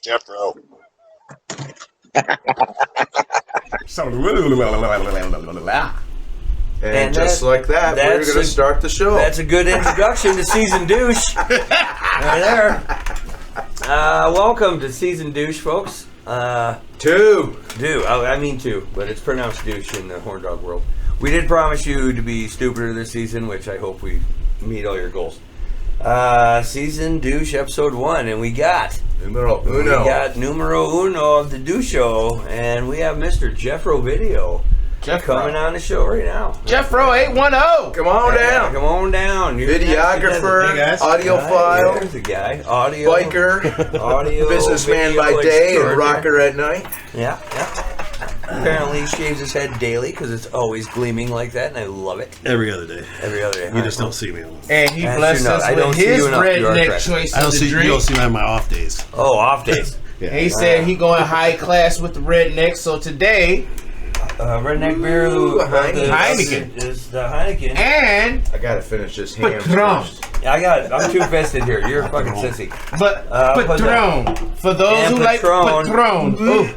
Jeffro. And just like that, we're going to start the show. That's a good introduction to Season Douche. Right there. Welcome to Season Douche, folks. Two, but it's pronounced douche in the horn dog world. We did promise you to be stupider this season, which I hope we meet all your goals. Season Douche episode 1, and we got numero uno. We got numero uno of the douche show, and we have Mr. Jeffro Video coming on the show right now. Jeffro 810. Come on down. Come on down. Videographer, audiophile, there's a guy, audio, biker, audio, businessman by day and rocker at night. Yeah. Apparently he shaves his head daily because it's always gleaming like that, and I love it. Every other day. You just don't see me on. And he blessed us with his redneck choice of the drink. You don't see me on my off days. Oh, off days. Yeah. He said he going high class with the redneck, so today... redneck beer, Heineken. Is the Heineken. And... I gotta finish this ham Patron. first. I'm too vested here. You're a fucking sissy. But Patron. For those who like Patron. Ooh.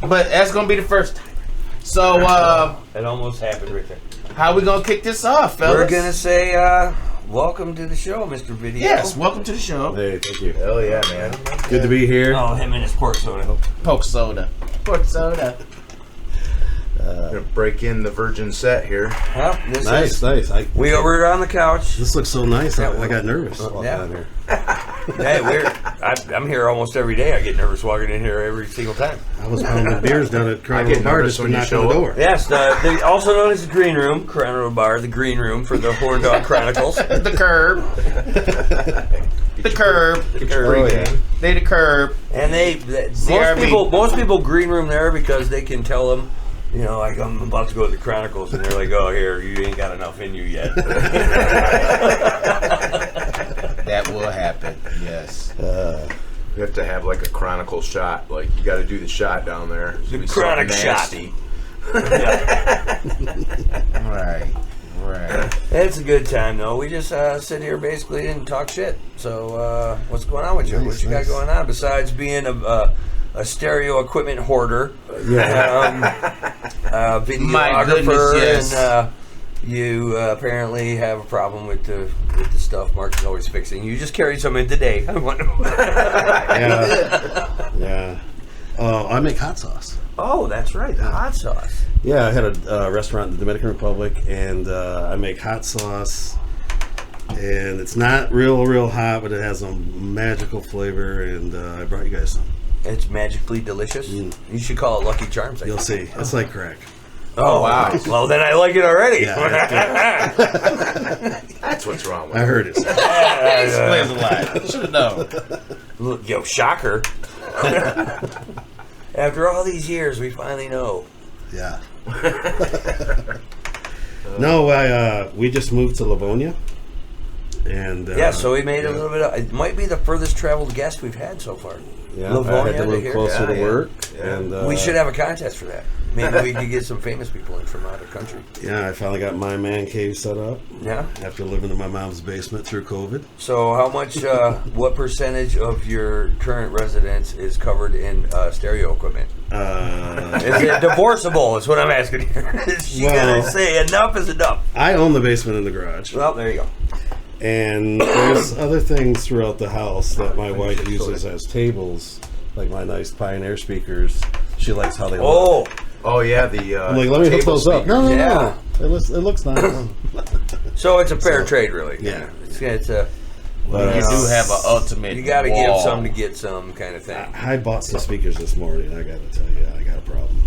But that's gonna be the first time. So it almost happened right there. How we gonna kick this off, fellas? We're gonna say welcome to the show, Mr. Video. Yes, welcome to the show. Hey, thank you. Hell yeah, man. Good to be here. Oh, him and his pork soda. Pork soda. Gonna break in the virgin set here. Well, Nice. We over on the couch. This looks so nice. I got nervous walking down here. Hey, I'm here almost every day. I get nervous walking in here every single time. I was pounding beers down at Crown Road Bar just to knock on the door. Yes, also known as the Green Room, Crown Road Bar, the Green Room for the Horn Dog Chronicles. The curb. The curb. They the curb. And most people Green Room there because they can tell them, you know, like I'm about to go to the Chronicles, and they're like, "Oh, here, you ain't got enough in you yet." That will happen. Yes. You have to have like a chronicle shot. Like you got to do the shot down there. The chronic shot. Right. It's a good time though. We just sit here basically and talk shit. So what's going on with you? What you got going on besides being a stereo equipment hoarder, videographer, yes. and you apparently have a problem with the stuff Mark is always fixing. You just carried some in today. I wonder. Yeah. I make hot sauce. Oh, that's right, the hot sauce. Yeah, I had a restaurant in the Dominican Republic, and I make hot sauce. And it's not real hot, but it has a magical flavor, and I brought you guys some. It's magically delicious. You should call it Lucky Charms. You'll see. It's like crack. Oh, wow. Well, then I like it already. Yeah, That's what's wrong with I heard it. Explains a lot. Should have known. Look, yo, shocker. After all these years, we finally know. Yeah. No, we just moved to Livonia. And so we made a little bit of, it might be the furthest traveled guest we've had so far. Yeah, Livonia I had to move closer to work. Yeah. And we should have a contest for that. Maybe we could get some famous people in from out of the country. Yeah, I finally got my man cave set up. Yeah. After living in my mom's basement through COVID. So how much, what percentage of your current residence is covered in stereo equipment? Is it divorceable is what I'm asking here. You gotta say enough is enough. I own the basement and the garage. Well, there you go. And there's other things throughout the house that my wife uses as tables, like my nice Pioneer speakers. She likes how they look. Oh yeah, I'm like, let me hook those up. No. It looks nice. So it's a fair trade, really. Yeah. It's a. Well, you do have an ultimate. You got to give some to get some kind of thing. I bought some speakers this morning. I got to tell you, I got a problem.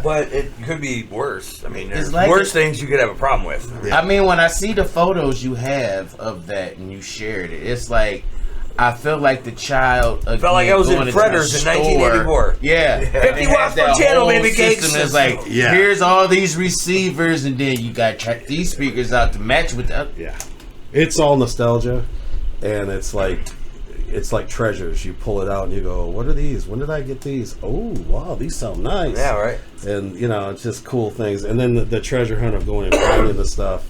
But it could be worse. I mean, there's like worse things you could have a problem with. Yeah. I mean, when I see the photos you have of that and you shared it, it's like I feel like the child. Felt like I was in Fredder's in 1984. Yeah. 50 watts per channel, baby cakes. It's like, here's all these receivers, and then you got to check these speakers out to match with the. Yeah. It's all nostalgia, and it's like treasures. You pull it out and you go, what are these? When did I get these? Oh, wow, these sound nice. Yeah, right. And, it's just cool things. And then the treasure hunt of going and finding the stuff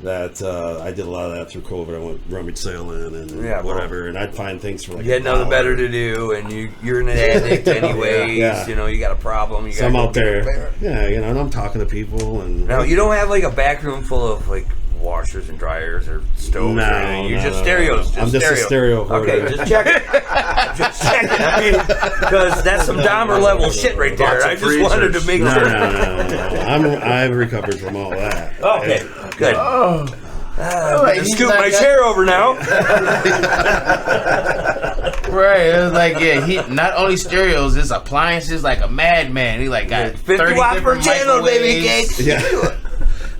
that I did a lot of that through COVID. I went rummage sailing and Yeah, whatever, and I'd find things for like You had nothing better to do, and you're an addict anyways. Yeah. You know, you got a problem. You So I'm gotta out go there, get it. yeah, you know, and I'm talking to people, and Now, you don't have like a back room full of like washers and dryers or stoves or anything. You're just stereos. I'm just a stereo hoarder. Okay, just check it. Just check it. I mean, because that's some Dahmer level shit right there. Lots of I just wanted to make No, sure. no. I've recovered from all that. Okay, good. Oh, I'm Wait, gonna he's scoot not my got- chair over now. right. It was like, yeah, he not only stereos, it's appliances like a madman. He like got 50 30 watts per different channel, baby microwaves. cakes. Yeah.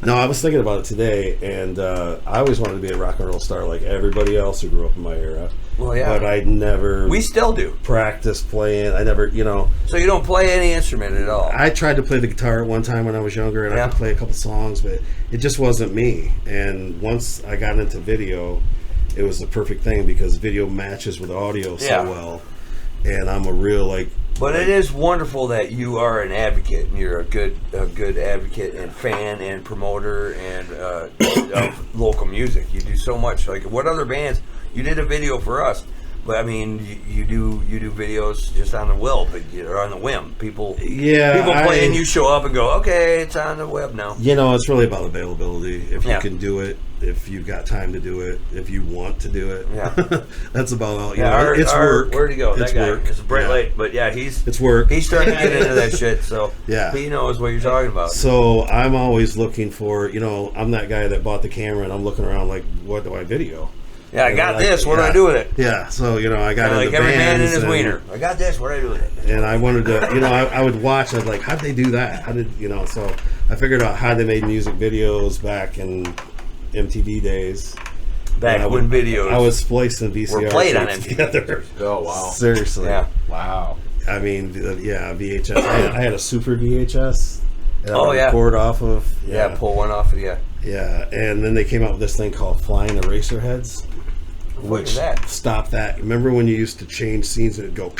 No, I was thinking about it today, and I always wanted to be a rock and roll star like everybody else who grew up in my era. Well, yeah. But I never We still do. practiced playing. I never, you know. So you don't play any instrument at all. I tried to play the guitar at one time when I was younger, and I could play a couple songs, but it just wasn't me. And once I got into video, it was the perfect thing because video matches with audio so well. And I'm a real But it is wonderful that you are an advocate, and you're a good advocate and fan and promoter and of local music. You do so much. Like, what other bands? You did a video for us, but I mean, you do videos just on the will, but you're on the whim. People play and you show up and go, okay, it's on the web now. You know, it's really about availability. If you Yeah. can do it, if you've got time to do it, if you want to do it. Yeah. That's about all. You Yeah, know, it's work. Where'd he go? It's That guy. work. It's a bright Yeah. light, but yeah, It's work. he's starting to get into that shit. So Yeah. he knows what you're talking about. So I'm always looking for, I'm that guy that bought the camera and I'm looking around like, what do I video? Yeah, I And got like, this. What do yeah. I do with it? Yeah, so I got Like into every man in bands his and- wiener. I got this. What do I do with it? And I wanted to, I would watch. I'd like, how'd they do that? How did So I figured out how they made music videos back in MTV days. Back And when videos I was splicing VCR were played on tapes MTV. together. Oh wow. Seriously. Yeah. Wow. I mean, yeah, VHS. I had a super VHS. And I Oh, would yeah. record off of. Yeah, pull one off of you. Yeah, and then they came out with this thing called flying eraser heads, What which is that? stopped that. Remember when you used to change scenes and it'd go,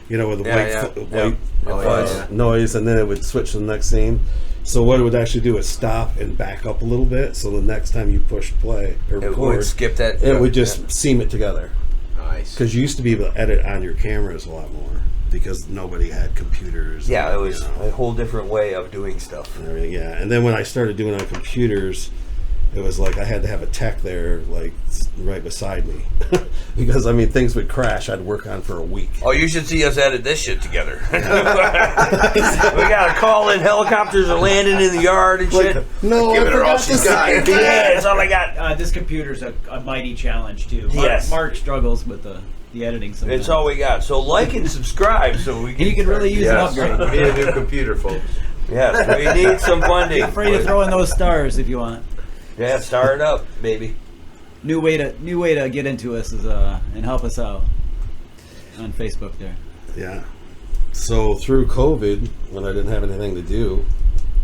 with the white noise, and then it would switch to the next scene. So what it would actually do is stop and back up a little bit, so the next time you push play or It record, would skip that. it would just seam it together. Nice. Because you used to be able to edit on your cameras a lot more because nobody had computers. Yeah, and, it was a whole different way of doing stuff. and everything. Yeah, and then when I started doing on computers, it was like I had to have a tech there, like right beside me, because things would crash. I'd work on for a week. Oh, you should see us edit this shit together. We got to call in. Helicopters are landing in the yard and shit. No, Give her all she's got. Yeah, that's all I got. This computer's a mighty challenge too. Yes. Mark struggles with the editing sometimes. It's all we got. So like and subscribe so we can. And you could really use Yes. an upgrade. We need a new computer, folks. Yes, we need some funding. Feel free to throw in those stars if you want. Yeah, start it up, baby. New way to get into us is and help us out on Facebook there. Yeah. So through COVID, when I didn't have anything to do,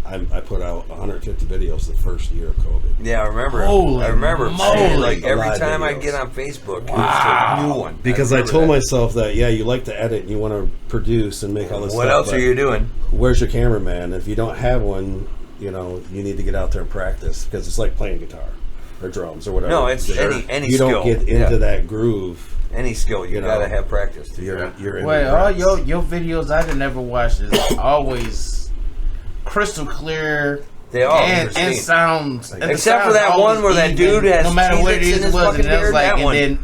I put out 150 videos the first year of COVID. Yeah, I remember. Holy I remember moly. seeing, like every Live time I videos. get on Facebook, it's a new one. Because I remember told that. myself that, you like to edit and you want to produce and make all this What stuff. else but are you doing? Where's your cameraman? If you don't have one, you need to get out there and practice because it's like playing guitar or drums or whatever. No, it's Because any you skill. don't get into that groove. Any skill, you You know, gotta have practice. You're in Wait, the all reps. your videos I done never watched is always crystal clear. They all and sounds. And the Except for sounds that one always where that even, dude has no matter what it Cheez-Its in is his was, fucking and it was beard, like, that and one. then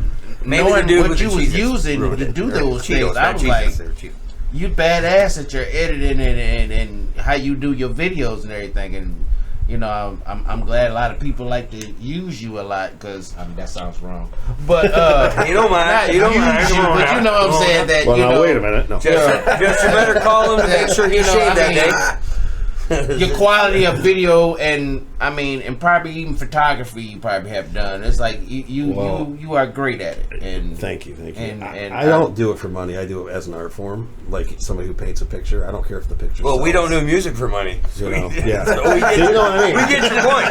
Maybe the knowing dude what with you the was Cheez-Its using ruined to it. do Or those Cheetos, things, I not was Cheez-Its, like, they were Cheetos. you badass at your editing and how you do your videos and everything. And I'm glad a lot of people like to use you a lot because that sounds wrong, but You don't mind. not You don't use mind. you, but you know what I'm saying. That Well, you now know, wait a minute. No. Just you better call him to make sure he You know, shaved I that mean, day. your quality of video and probably even photography you probably have done. It's like you are great at it. And Thank you. And I don't do it for money. I do it as an art form, like somebody who paints a picture. I don't care if the picture. Well, we don't do music for money. Yeah. So we get, You know what I mean? We get your point.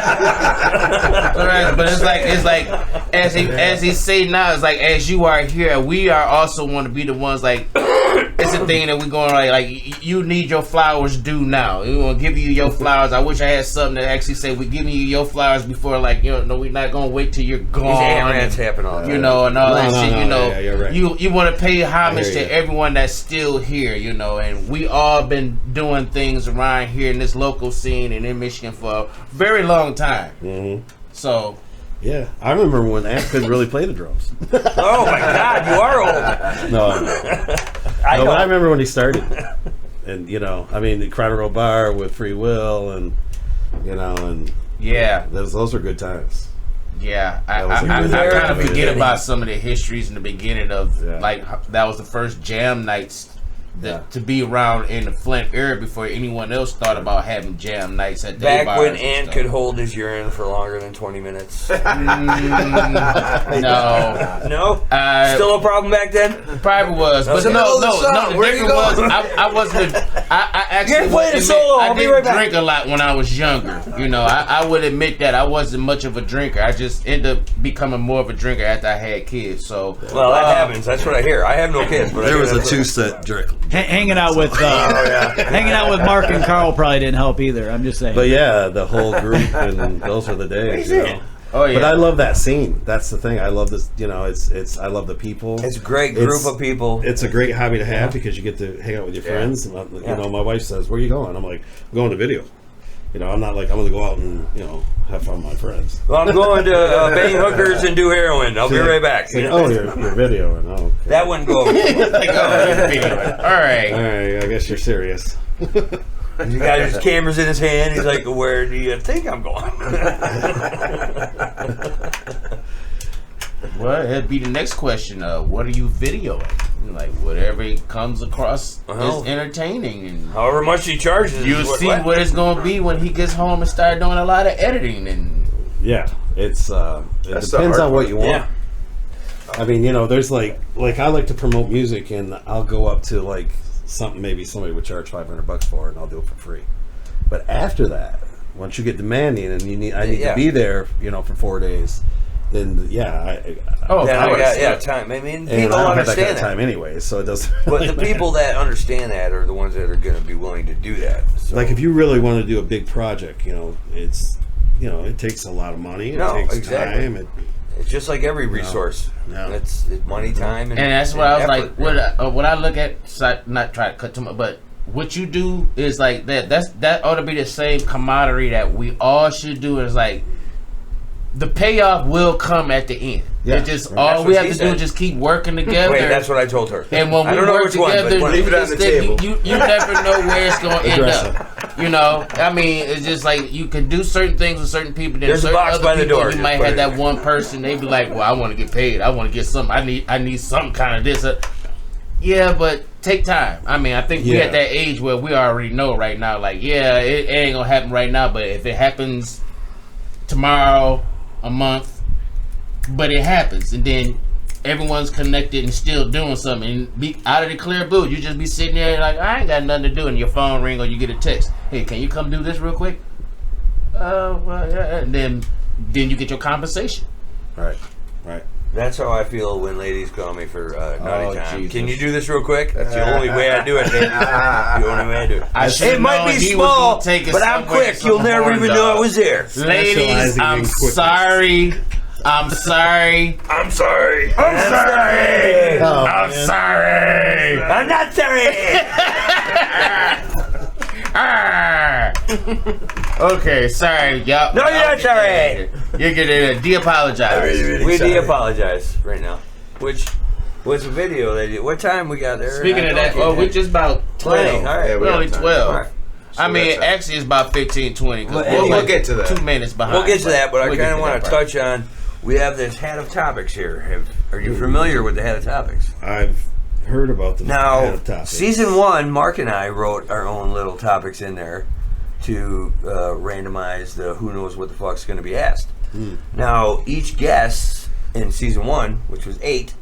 Right, but it's like as he say now, it's like as you are here, we are also want to be the ones like it's it's a thing that we going like you need your flowers due now. We want to give you your flowers. I wish I had something that actually say we're giving you your flowers before, like, you know, no, we're not gonna wait till you're gone. These happen all the time. You know, and all that shit. You know, yeah, you're right. you want to pay homage to everyone that's still here. You know, and we all been doing things around here in this local scene and in Michigan for a very long time. Mm-hmm. So. Yeah, I remember when Ant couldn't really play the drums. Oh my God, you are old. No, but I remember when he started, and you know, I mean, the Chronicle Bar with Free Will, and you know, and yeah, those were good times. Yeah, I was kind of forget about some of the histories in the beginning of like that was the first jam nights to be around in the Flint area before anyone else thought about having jam nights at their back bars when Ant could hold his urine for longer than 20 minutes. No. Still a problem back then? Probably was, but no. The difference was I wasn't. I actually I didn't drink a lot when I was younger. You know, I would admit that I wasn't much of a drinker. I just ended up becoming more of a drinker after I had kids. So well, that happens. That's what I hear. I have no kids, but there was a 2-set drink. Hanging out with hanging out with Mark and Carl probably didn't help either. I'm just saying. But yeah, the whole group, and those were the days. You know? Oh yeah. But I love that scene. That's the thing. I love this. You know, I love the people. It's a great group of people. It's a great hobby to have because you get to hang out with your friends. And, you know, my wife says, "Where are you going?" I'm like, "I'm going to video." You know, I'm not like I'm going to go out and have fun with my friends. Well, I'm going to bang hookers and do heroin. I'll be right back. Like, oh, you're videoing. Oh, okay. That wouldn't go over. All right. I guess you're serious. The guy has cameras in his hand. He's like, "Where do you think I'm going?" Well, that'd be the next question. What are you videoing? Like whatever comes across is entertaining, and however much he charges, you'll see what it's gonna be when he gets home and start doing a lot of editing. And yeah, it depends on what you want. Yeah. I mean, you know, there's like I like to promote music, and I'll go up to like something maybe somebody would charge $500 for, and I'll do it for free. But after that, once you get demanding, and I need to be there, you know, for 4 days. Then time. I mean, and people I don't have understand that kind of time anyway, so it doesn't. But the people that understand that are the ones that are going to be willing to do that. So. Like if you really want to do a big project, you know, it takes a lot of money. It takes time. It's just like every resource. No. It's money, time, and that's what I was effort. like. What I look at, not try to cut too much, but what you do is like that. That ought to be the same camaraderie that we all should do. Is like. The payoff will come at the end. Yeah. It's just all we have to do is just keep working together. Wait, that's what I told her. And when we work together, leave it on the table. You never know where it's going to end up. You know, I mean, it's just like you can do certain things with certain people. Then There's a box by the door. You might have that one person. They be like, "Well, I want to get paid. I want to get something. I need some kind of this." Yeah, but take time. I mean, I think we're at that age where we already know right now. Like, it ain't gonna happen right now, but if it happens tomorrow. A month, but it happens, and then everyone's connected and still doing something. And be out of the clear blue, you just be sitting there like I ain't got nothing to do, and your phone ring or you get a text. Hey, can you come do this real quick? Well, yeah. And then you get your compensation. Right. That's how I feel when ladies call me for naughty time. Jesus. Can you do this real quick? That's the only way I do it, baby. The only way I do it. It might be he small, was gonna take us but I'm somewhere quick. You'll never even know I was there. Ladies, I'm sorry. I'm sorry. I'm sorry. I'm sorry. Oh, I'm man. sorry. I'm not sorry. Okay, sorry, y'all. No, you're not sorry. You're gonna de-apologize. We de-apologize right now. Which was a video they did. What time we got there? Speaking of that, we're just about 12. All right, we're only 12. All right. I mean, actually, it's about 15, 20. We'll get to that. 2 minutes behind. We'll get to that, but I kind of want to touch on. We have this hat of topics here. Are you familiar with the hat of topics? I've heard about the hat Now, of topics. season 1, Mark and I wrote our own little topics in there to randomize the who knows what the fuck's going to be asked. Now, each guest in season 1, which was 8,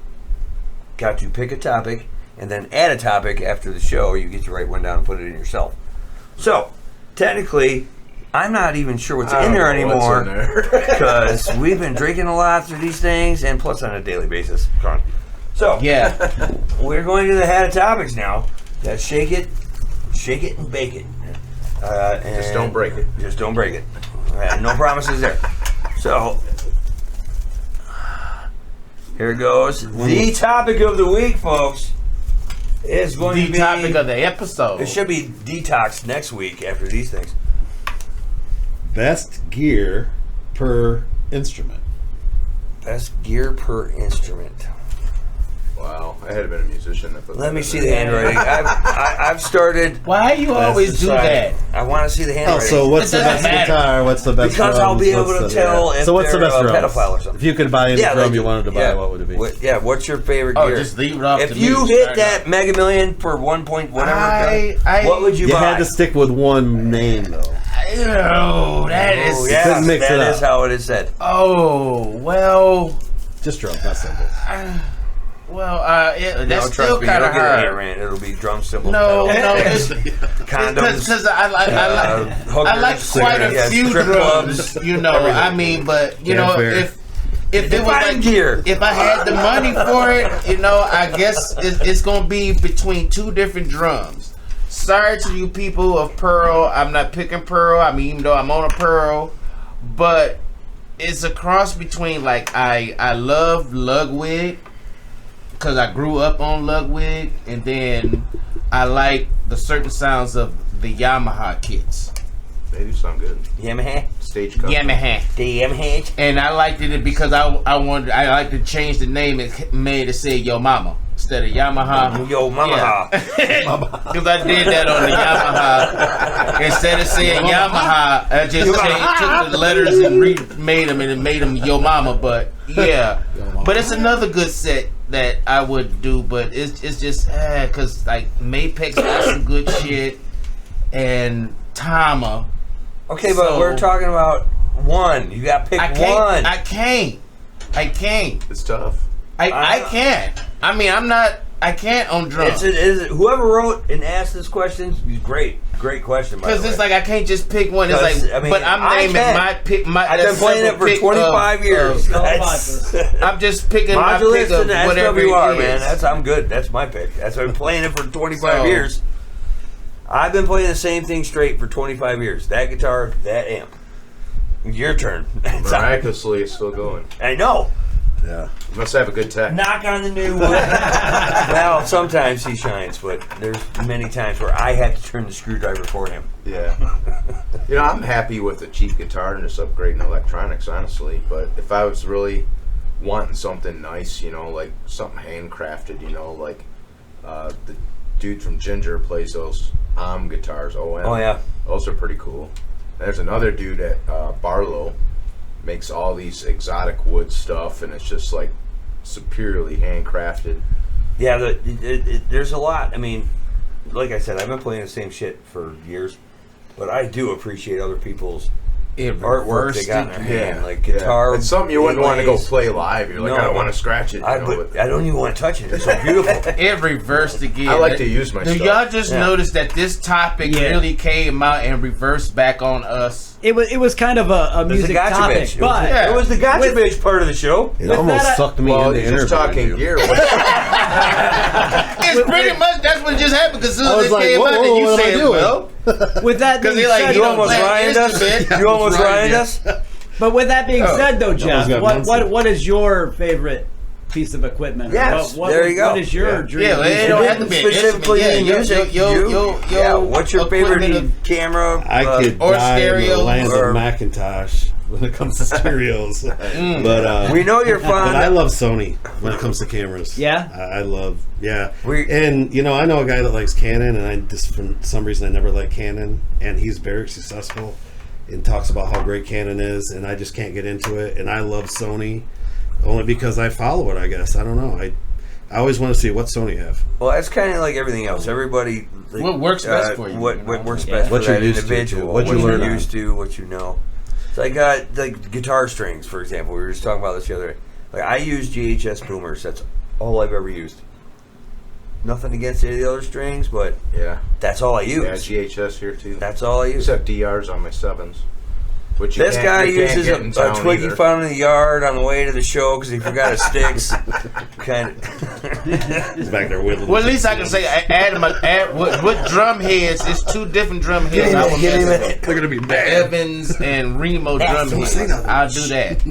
got to pick a topic and then add a topic after the show. You get to write one down and put it in yourself. So, technically, I'm not even sure what's in there anymore because we've been drinking a lot through these things and plus on a daily basis. So Yeah. we're going to the hat of topics now. Gotta shake it, and bake it. And Just don't break it. Just don't break it. No promises there. So here goes. The topic of the week, folks, is going to be The topic of the episode. It should be detox next week after these things. Best gear per instrument. Best gear per instrument. Wow, I had been a musician. That put Let that me in see there. the handwriting. I've started. Why you always do that? I want to see the Oh, handwriting. so what's the It best doesn't matter. guitar? What's the best Because drums? I'll be able What's to the- tell if So what's the they're best a drums? pedophile or something. If you could buy any drum like- you wanted to buy, what would it be? What's your favorite Oh, gear? just leave it off If to you me. hit Right that Mega Million for 1 point whatever, what would you You buy? had to stick with one name though. Oh, that is. Oh, You yeah, couldn't mix it that is up. how it is said. Oh, well. Just drums, not cymbals. That's No, still trust me, kind you'll of get an hard. rant. It'll be drum cymbals. No, pedals, condoms. because I like hookers, quite a cigarettes, few strip drums. clubs, You know, everything. I mean, but you Yeah, know, fair. if it was Define like gear. if I had the money for it, you know, I guess it's gonna be between two different drums. Sorry to you people of Pearl. I'm not picking Pearl. I mean, even though I'm on a Pearl, but it's a cross between like I love Ludwig because I grew up on Ludwig, and then I like the certain sounds of the Yamaha kits. They do sound good. Yamaha. Stage cut. Yamaha. The Yamaha. And I liked it because I like to change the name and made it say Yo Mama instead of Yamaha. Yo, Mama. Because I did that on the Yamaha. Instead of saying Yamaha, I just took the letters and remade them, and it made them Yo Mama. But yeah, but it's another good set that I would do. But it's just because like Mapex got some good shit, and Tama. Okay, but So- we're talking about one. You got to pick I can't. one. I can't. It's tough. I can't. I mean, I'm not. I can't on drums. Whoever wrote and asked this question, great question. Because it's like I can't just pick one. It's 'Cause, like, I mean, but I'm I naming can. my pick. I've been playing it for 25 years. I'm just picking my pick Modulus of and the whatever SWR, it man. is. I'm good. That's my pick. That's I've been playing it for 25 So- years. I've been playing the same thing straight for 25 years. That guitar, that amp. Your turn. Miraculously, it's still going. I know. Yeah. You must have a good tech. Knock on the new wood. Well, sometimes he shines, but there's many times where I have to turn the screwdriver for him. Yeah. You know, I'm happy with a cheap guitar and just upgrading electronics, honestly. But if I was really wanting something nice, you know, like something handcrafted, you know, like the dude from Ginger plays those guitars. OM. Oh, yeah. Those are pretty cool. There's another dude at Barlow, makes all these exotic wood stuff, and it's just like superiorly handcrafted. Yeah, there's a lot. I mean, like I said, I've been playing the same shit for years, but I do appreciate other people's artwork they got in their hand, like guitar. It's something you wouldn't want to go inlays. play live. You're like, No. I don't want to scratch it. I don't even want to touch it. It's so beautiful. It reversed again. I like to use my Do stuff. y'all just Yeah. notice that this topic really came out and reversed back on us? It was kind of a It was music the gotcha topic, bitch. but It was the gotcha With- bitch part of the show. It With almost that, sucked me Well, into you're just interviewing talking you. gear. It's pretty much that's what just happened because soon I as was it like, came whoa, out, whoa, then you what am I said, doing? well, with that because being they like, said, you You don't almost play Ryan'd us. instrument. You almost Ryan, Ryan'd us. but with that being said, though, Jeff, got what Muncie. what is your favorite piece of equipment? Yes, what, there you go. What is your dream? Yeah, well, it piece don't of have to be an Specifically in instrument. music. Yeah, What's your favorite equipment of- camera? I could or die in the stereo, land or- of Macintosh when it comes to stereos. But We know you're fond. But I love Sony when it comes to cameras. Yeah? I love, yeah. We- And, you know, I know a guy that likes Canon, and I just, for some reason, I never liked Canon, and he's very successful and talks about how great Canon is, and I just can't get into it. And I love Sony only because I follow it, I guess. I don't know. I always want to see what Sony have. Well, it's kind of like everything else. Everybody. Like, What works best for you, What you know? works Yeah. best What for you're that used to, individual. too. What What you you're learn on. used to. What you know. It's like guitar strings, for example. We were just talking about this the other day. Like I use GHS boomers. That's all I've ever used. Nothing against any of the other strings, but Yeah. that's all I use. Yeah, GHS here too. That's all I use. Except DRs on my 7s. Which you This can't- guy you can't uses get in a town twig he either. found in the yard on the way to the show because he forgot his sticks. Kind of. He's back there whittling. Well, at least I can say what drum heads. It's 2 different drum heads. I will mess with. They're gonna be mad. Evans and Remo drum heads. I'll do that.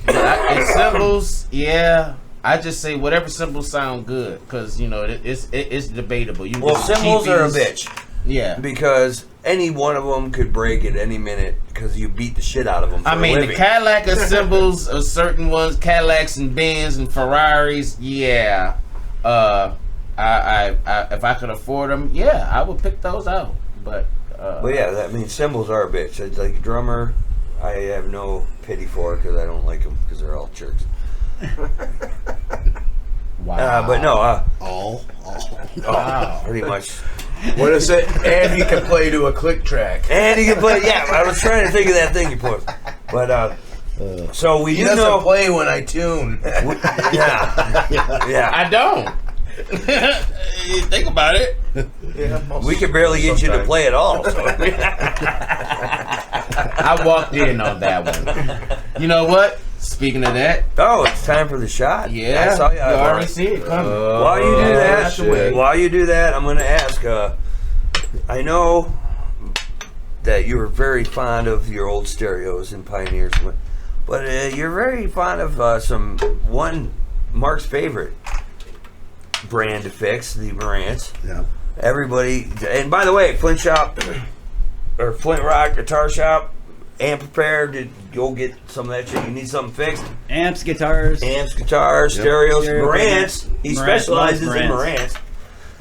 And cymbals, yeah. I just say whatever cymbals sound good because it's debatable. Well, cymbals are a bitch. Yeah, because any one of them could break at any minute because you beat the shit out of them. For I mean, a the living. Cadillac of cymbals of certain ones, Cadillacs and Benz and Ferraris. Yeah, I if I could afford them, yeah, I would pick those out. But yeah, that means cymbals are a bitch. It's like a drummer, I have no pity for because I don't like them because they're all jerks. wow. But no, Wow. pretty much. What is it? And he can play to a click track. And he can play. Yeah, I was trying to think of that thing you put. But so we He do doesn't know. play when I tune. Yeah. I don't. You think about it. We could barely get you to play at all. So. I walked in on that one. You know what? Speaking of that, Oh, it's time for the shot. yeah, I saw you already see it coming. While you do that, I'm going to ask. I know that you were very fond of your old stereos and Pioneers, but you're very fond of Mark's favorite brand to fix, the Marantz. Yeah. Everybody, and by the way, Flint Rock Guitar Shop, Amp Prepare, did go get some of that shit. You need something fixed? Amps, guitars. Amps, guitars, stereos, Stereo Marantz. He Marantz, specializes in Marantz.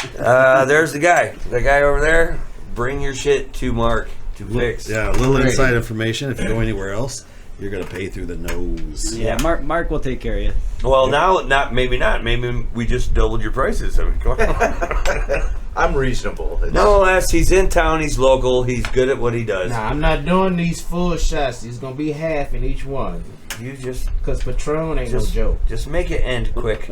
Marantz. There's the guy. The guy over there. Bring your shit to Mark to fix. Yeah, a little inside information. If you go anywhere else, you're gonna pay through the nose. Yeah, Mark will take care of you. Well, now, maybe not. Maybe we just doubled your prices. I mean, come on. I'm reasonable. Nonetheless, he's in town. He's local. He's good at what he does. Nah, I'm not doing these full shots. There's gonna be half in each one. You just Cause Patron ain't no joke. Just make it end quick,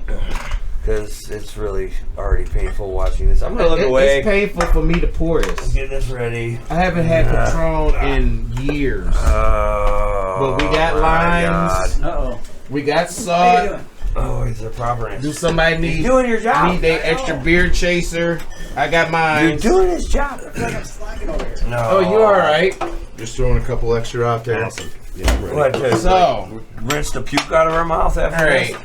because it's really already painful watching this. I'm gonna look away. It's painful for me to pour this. Get this ready. I haven't had Patron in years. But we got limes. Uh-oh. We got What are you salt. doing? Oh, he's a proper answer. Do somebody He's need doing your job. need that extra beer chaser? I got mine. You're doing his job. I'm slacking over here. No. Oh, you all right? Just throwing a couple extra out there. Awesome. Yeah, I'm ready. What? So, Rinse the puke out of our mouth after all right. this?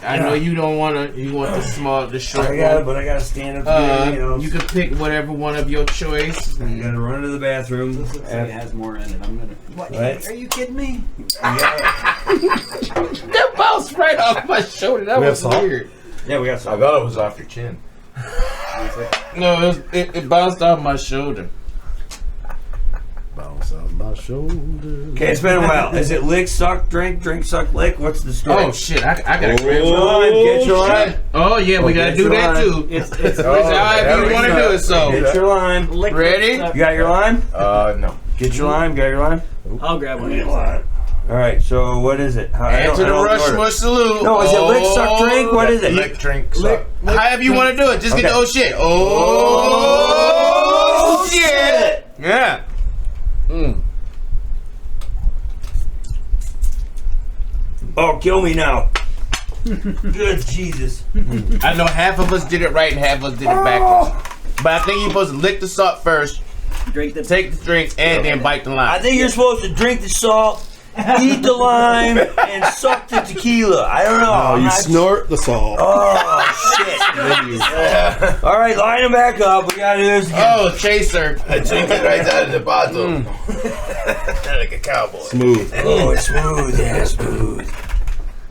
I know you don't want to. You want the short I got it, one. but I gotta stand up. To You can pick whatever one of your choice. You gotta run to the bathroom. This looks like it has more in it. I'm gonna. What? What? Are you kidding me? That bounced right off my shoulder. That We have was salt? weird. Yeah, we got I some. thought it was off your chin. No, it bounced off my shoulder. Bounce on my shoulder. Okay, it's been a while. Is it lick, suck, drink, suck, lick? What's the story? Oh shit! I gotta grab Get your some. line. Get your line. Oh yeah, we gotta get do your that line. too. It's However you want to do it. So Get your line. liquid Ready? stuff. You got your line? No. Get your line. Got your line? I'll grab one. All right. So what is it? answer the Rushmore salute. No, is it lick, suck, drink? What is it? Lick, drink, suck. However you want to do it. Just get the Okay. oh shit. Oh shit. Yeah. Oh, kill me now. Good Jesus. I know half of us did it right and half of us did it backwards. But I think you're supposed to lick the salt first, Drink the. take the drinks, and then bite the I lime. think you're supposed to drink the salt, eat the lime, and suck the tequila. I don't know. Oh, I'm you not- snort the salt. Oh, shit. All right, line them back up. We got to do this again. Oh, chaser. I drink it right out of the bottle. Like a cowboy. Smooth. Oh, it's smooth. Yeah, smooth.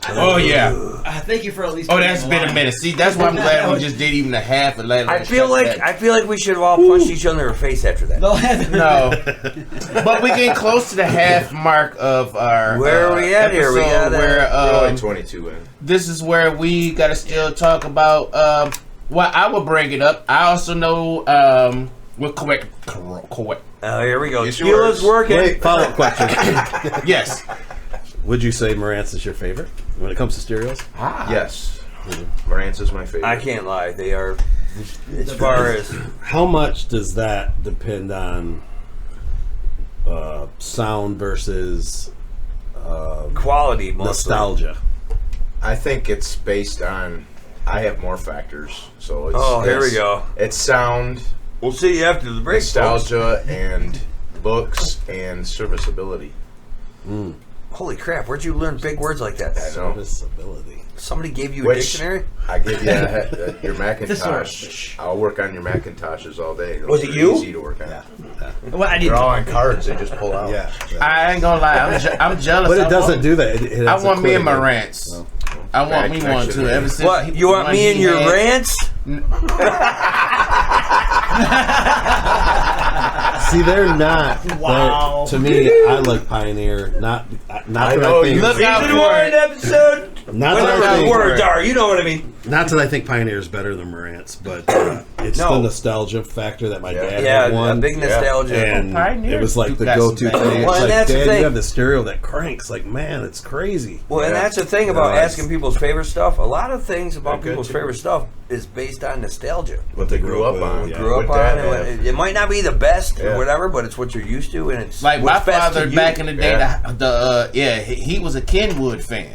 Oh yeah. Thank you for at least. Oh, that's been a minute. See, that's why I'm glad we just did even a half and let. I feel like we should have all punched each other in the face after that. They'll have No, but we getting close to the half mark of our. Where are we at here? We episode got where We're only 22 in. this is where we gotta still talk about. Well, I will bring it up. I also know. We're correct. Oh, here we go. Use your Tequila's words. working. Wait, follow-up question. Yes. Would you say Marantz is your favorite when it comes to stereos? Yes. Marantz is my favorite. I can't lie. They are, as far as How much does that depend on sound versus quality, mostly. nostalgia? I think it's based on. I have more factors, so it's. Here we go. It's sound. We'll see you after the break. Nostalgia and books and serviceability. Holy crap! Where'd you learn big words like that? I know. Serviceability. Somebody gave you a dictionary? I give you your Macintosh. I'll work on your Macintoshes all day. Was it you? Easy to work on. Yeah. Well, I need They're all on cards. They just pull out. Yeah. I ain't gonna lie, I'm jealous. But it doesn't do that. It I has want a me and my click. rants. No. I want me one too. Ever since What? You want me and your rants? See, they're not. Wow. To me, I like Pioneer. Not I that know I think. you- Look out Season for 1 it. episode. Not that Whatever I the think. words are, you know what I mean. Not that I think Pioneer is better than Marantz, but it's No. the nostalgia factor that my dad Yeah, had a one. big nostalgia. And Pioneer it was like the got go-to some thing. bad- It's Well, and like, that's the Dad, thing. you have the stereo that cranks. Like, man, it's crazy. Well, and Yeah. that's the thing about No, it's- asking people's favorite stuff. A lot of things about They're good people's too. favorite stuff is based on nostalgia. What they grew up on. Yeah. Grew up What on Dad it. had. It might not be the best or Yeah. whatever, but it's what you're used to, and it's Like my what's best father to you. back in the day, Yeah. he was a Kenwood fan.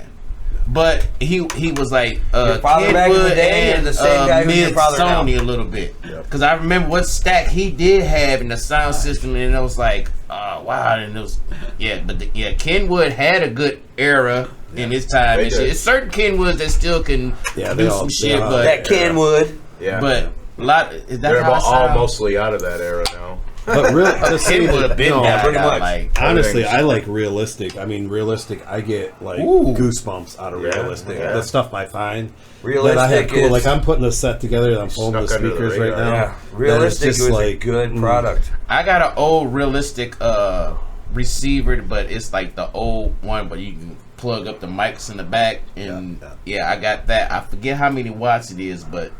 But he was like Your father back in the Kenwood day and or the same guy who's your father now? Sony a little bit. Yep. Because I remember what stack he did have in the sound system, and it was like, wow, and it was Kenwood had a good era in his time. They And did. shit. It's certain Kenwoods that still can Yeah, do they some all- shit, they all- but That Kenwood. Yeah. a lot. Is that They're how it all sounds? mostly out of that era now. But really, to say Kenwood that, have been no, down, pretty much. like. honestly, Everything's- I like realistic. I mean, realistic. I get like Ooh. goosebumps out of Yeah, realistic. yeah. The stuff I find Realistic that I have cool. is Like I'm putting a set together. And I'm pulling the Snuck under the speakers right radar. now. Yeah, that realistic it's was just a like, good product. I got an old realistic receiver, but it's like the old one, but you can plug up the mics in the back, and yeah, I got that. I forget how many watts it is, but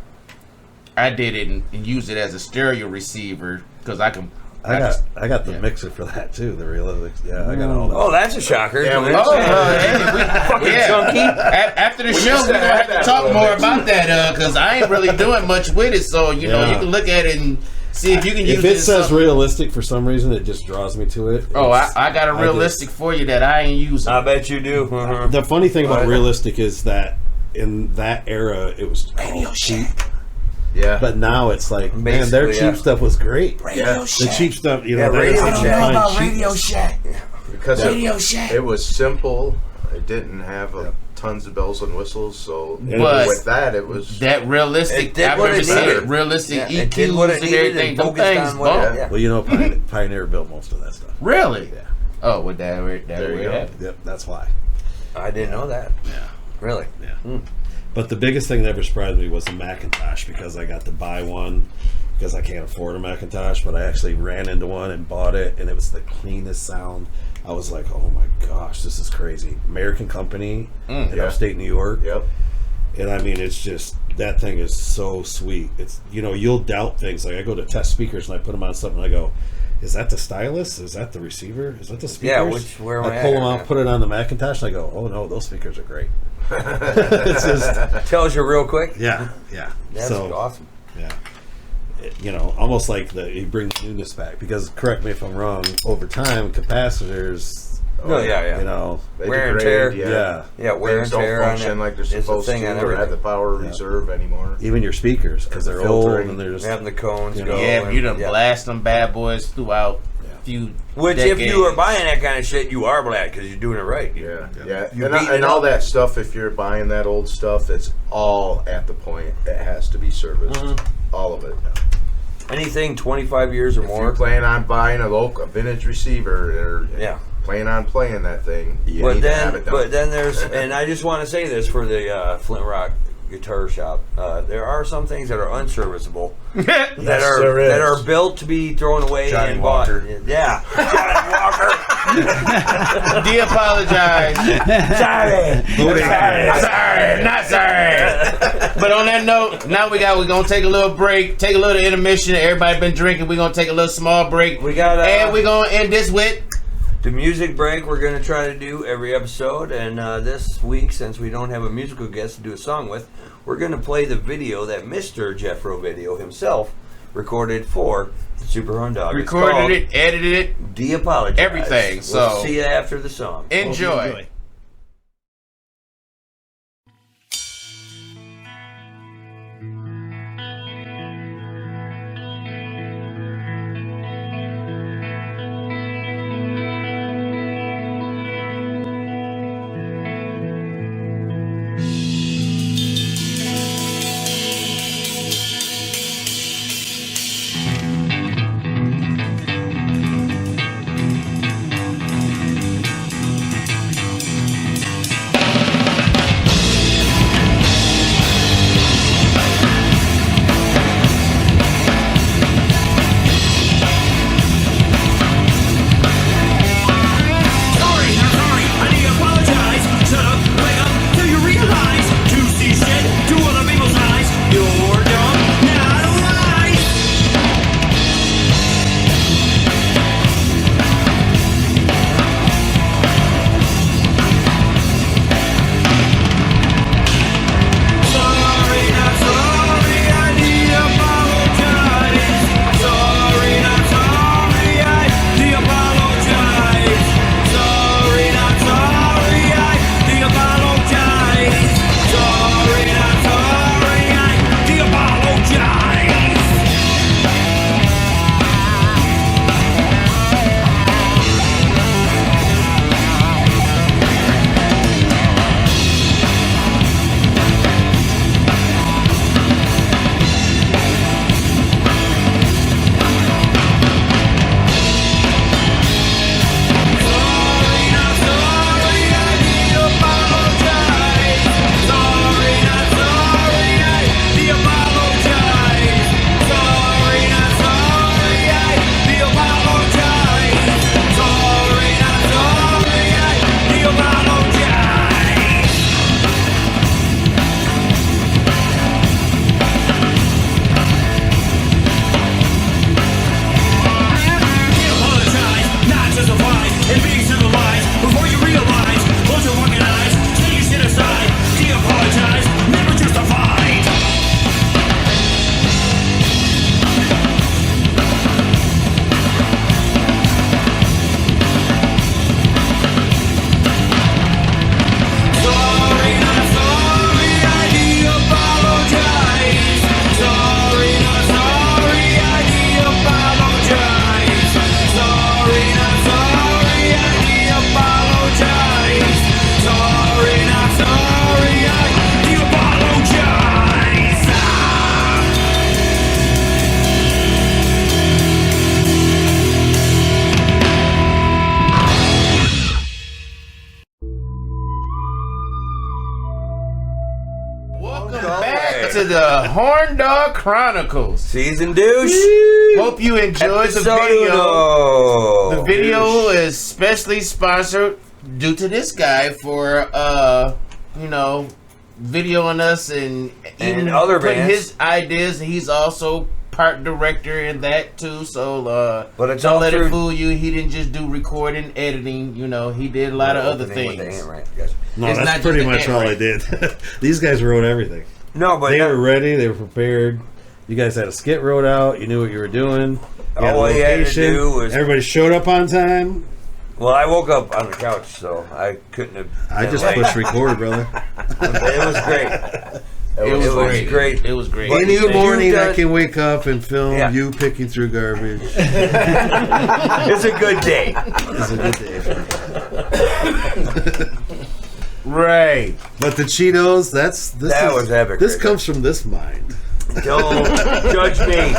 I did it and use it as a stereo receiver because I can. I got the mixer for that too. The realistic. Yeah, I got all that. Oh, that's a shocker. Yeah, we- Chunky. After the show, we're gonna have to talk more about that because I ain't really doing much with it. So you know, you can look at it and see if you can use If it. it in says something. realistic for some reason, it just draws me to it. Oh, It's- I got a realistic for you that I ain't using. I bet you do. Uh-huh. The funny thing about realistic is that in that era, it was cheap. Yeah. But now it's like, man, their Basically, cheap stuff was great. Yeah. The cheap stuff, you know, Yeah, that Radio is Shack. such a fine Radio cheap- Shack. Because Radio Shack. it was simple. It didn't have tons of bells and whistles. So But with that, it was. that realistic, It did I what remember it seeing needed. realistic Yeah, it did EQs what it and needed everything. and Them focused things on what- bump. yeah. Well, you know, Pioneer built most of that stuff. Really? Yeah. Oh, with that There you go. happened. Yep, that's why. I didn't know that. Yeah. Really? Yeah. But the biggest thing that ever surprised me was the Macintosh because I got to buy one because I can't afford a Macintosh, but I actually ran into one and bought it, and it was the cleanest sound. I was like, oh my gosh, this is crazy. American company in Yeah. upstate New York. Yep. And I mean, it's just, that thing is so sweet. It's, you know, you'll doubt things. Like I go to test speakers and I put them on something and I go, is that the stylus? Is that the receiver? Is that the speakers? where am I I pull at them here? out, put it on the Macintosh, and I go, oh no, those speakers are great. It's just, Tells you real quick. yeah. That's So, awesome. yeah. You know, almost like you bring newness back because, correct me if I'm wrong, over time, capacitors, No, yeah. you know, They Wear and degrade, tear. yeah. Yeah, wear Things and tear don't on function it like they're is the supposed thing to, on or have the everything. power reserve anymore. Even your speakers, because they're old filtering. and they're just, Having the cones You know. go. Yeah, but you done yeah. blast them bad boys throughout a few Which, decades. if you are buying that kind of shit, you are glad because you're doing it right. Yeah. You And, beat it and all up. that stuff, if you're buying that old stuff, it's all at the point it has to be serviced. All of it. Anything 25 years or If more. you're planning on buying a vintage receiver or Yeah. planning on playing that thing, you But need to have then, it done. but then there's, and I just want to say this for the Flint Rock Guitar Shop. There are some things that are unserviceable Yes, that there is. are built to be thrown away Johnny and bought. Walker. Yeah, Johnny Walker. De apologize. Sorry, not sorry. But on that note, now we're gonna take a little break, take a little intermission. Everybody been drinking. We're gonna take a little small break. We got and we're gonna end this with the music break. We're going to try to do every episode, and this week, since we don't have a musical guest to do a song with, we're going to play the video that Mr. Jeffro Video himself recorded for the Super Horn Dog. It's recorded called it, edited it, De-Apologize. everything. We'll So see you after the song. enjoy. to the Horn Dog Chronicles. Season douche. Hope you enjoyed the video. The video is specially sponsored due to this guy for, videoing us and other putting bands. his ideas. He's also part director in that too. So, but it's don't all let through- it fool you. He didn't just do recording, editing. He did a lot of other Opening with the things. hand, right? Yes. No, It's not that's just pretty the much all I handwriting. did. These guys wrote everything. No, but They were ready. They were prepared. You guys had a skit wrote out. You knew what you were doing. You had a all you had to location. do was. Everybody showed up on time. Well, I woke up on the couch, so I couldn't have. I just pushed record, brother. It was great. It was great. It was great. But Any you've morning done- I can wake up and film Yeah. you picking through garbage. It's a good day. It's a good day. Right. But the Cheetos, that was epic This right comes from this mind. Don't judge me.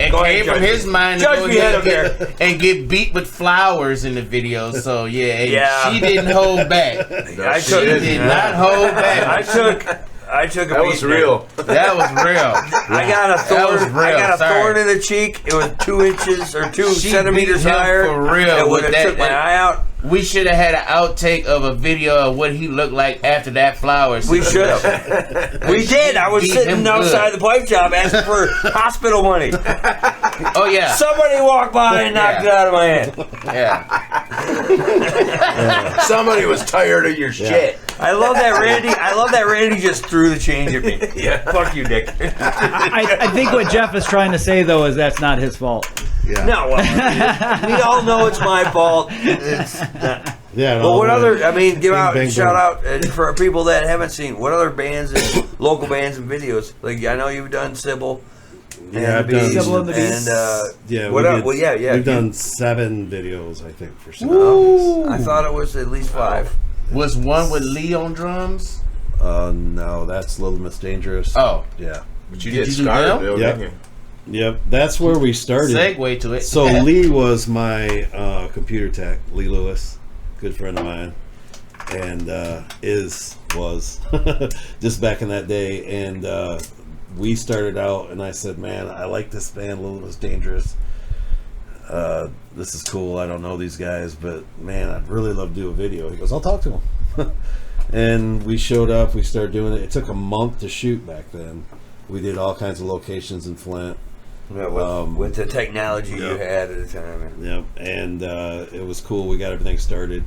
It Go ahead, came from judge his me. mind to Judge go me, ahead head up there. and get beat with flowers in the video. So and Yeah. she didn't hold back. I She took did not hold back. I took a That was beating. real. That was real. I got a That was thorn. real, I got a sorry. thorn in the cheek. It was 2 inches or 2 She centimeters beat him higher. for real It would with have that- took my eye out. We should have had an outtake of a video of what he looked like after that flowers. We should have. We did. I was Beat sitting him outside good. the pipe job asking for hospital money. Oh yeah, Somebody walked by and knocked it out of my hand. yeah. Somebody was tired of your shit. I love that Randy just threw the change at me. Yeah. Fuck you, Dick. I think what Jeff is trying to say though is that's not his fault. Yeah. No, well, we all know it's my fault. It's not. Yeah. But what other? I mean, give out bang, shout boom. out for people that haven't seen. What other bands and local bands and videos? Like I know you've done Sybil. Yeah, I've and the done- Beast, Sybil and the Beast. Yeah. what we else? did- Well, yeah. We've done 7 videos, I think, for some. I thought it was at least 5. Was one with Lee on drums? No, that's Little Miss Dangerous. Oh, Yeah. But you Did did you do Scarlet, Yep. didn't you? Yep. That's where we started. segue to it. So Lee was my computer tech. Lee Lewis, good friend of mine, and was just back in that day. And we started out, and I said, "Man, I like this band. Little Miss Dangerous. This is cool. I don't know these guys, but man, I'd really love to do a video." He goes, "I'll talk to him." And we showed up. We started doing it. It took a month to shoot back then. We did all kinds of locations in Flint. Yeah, with the technology you had at the time. Yep, and it was cool. We got everything started,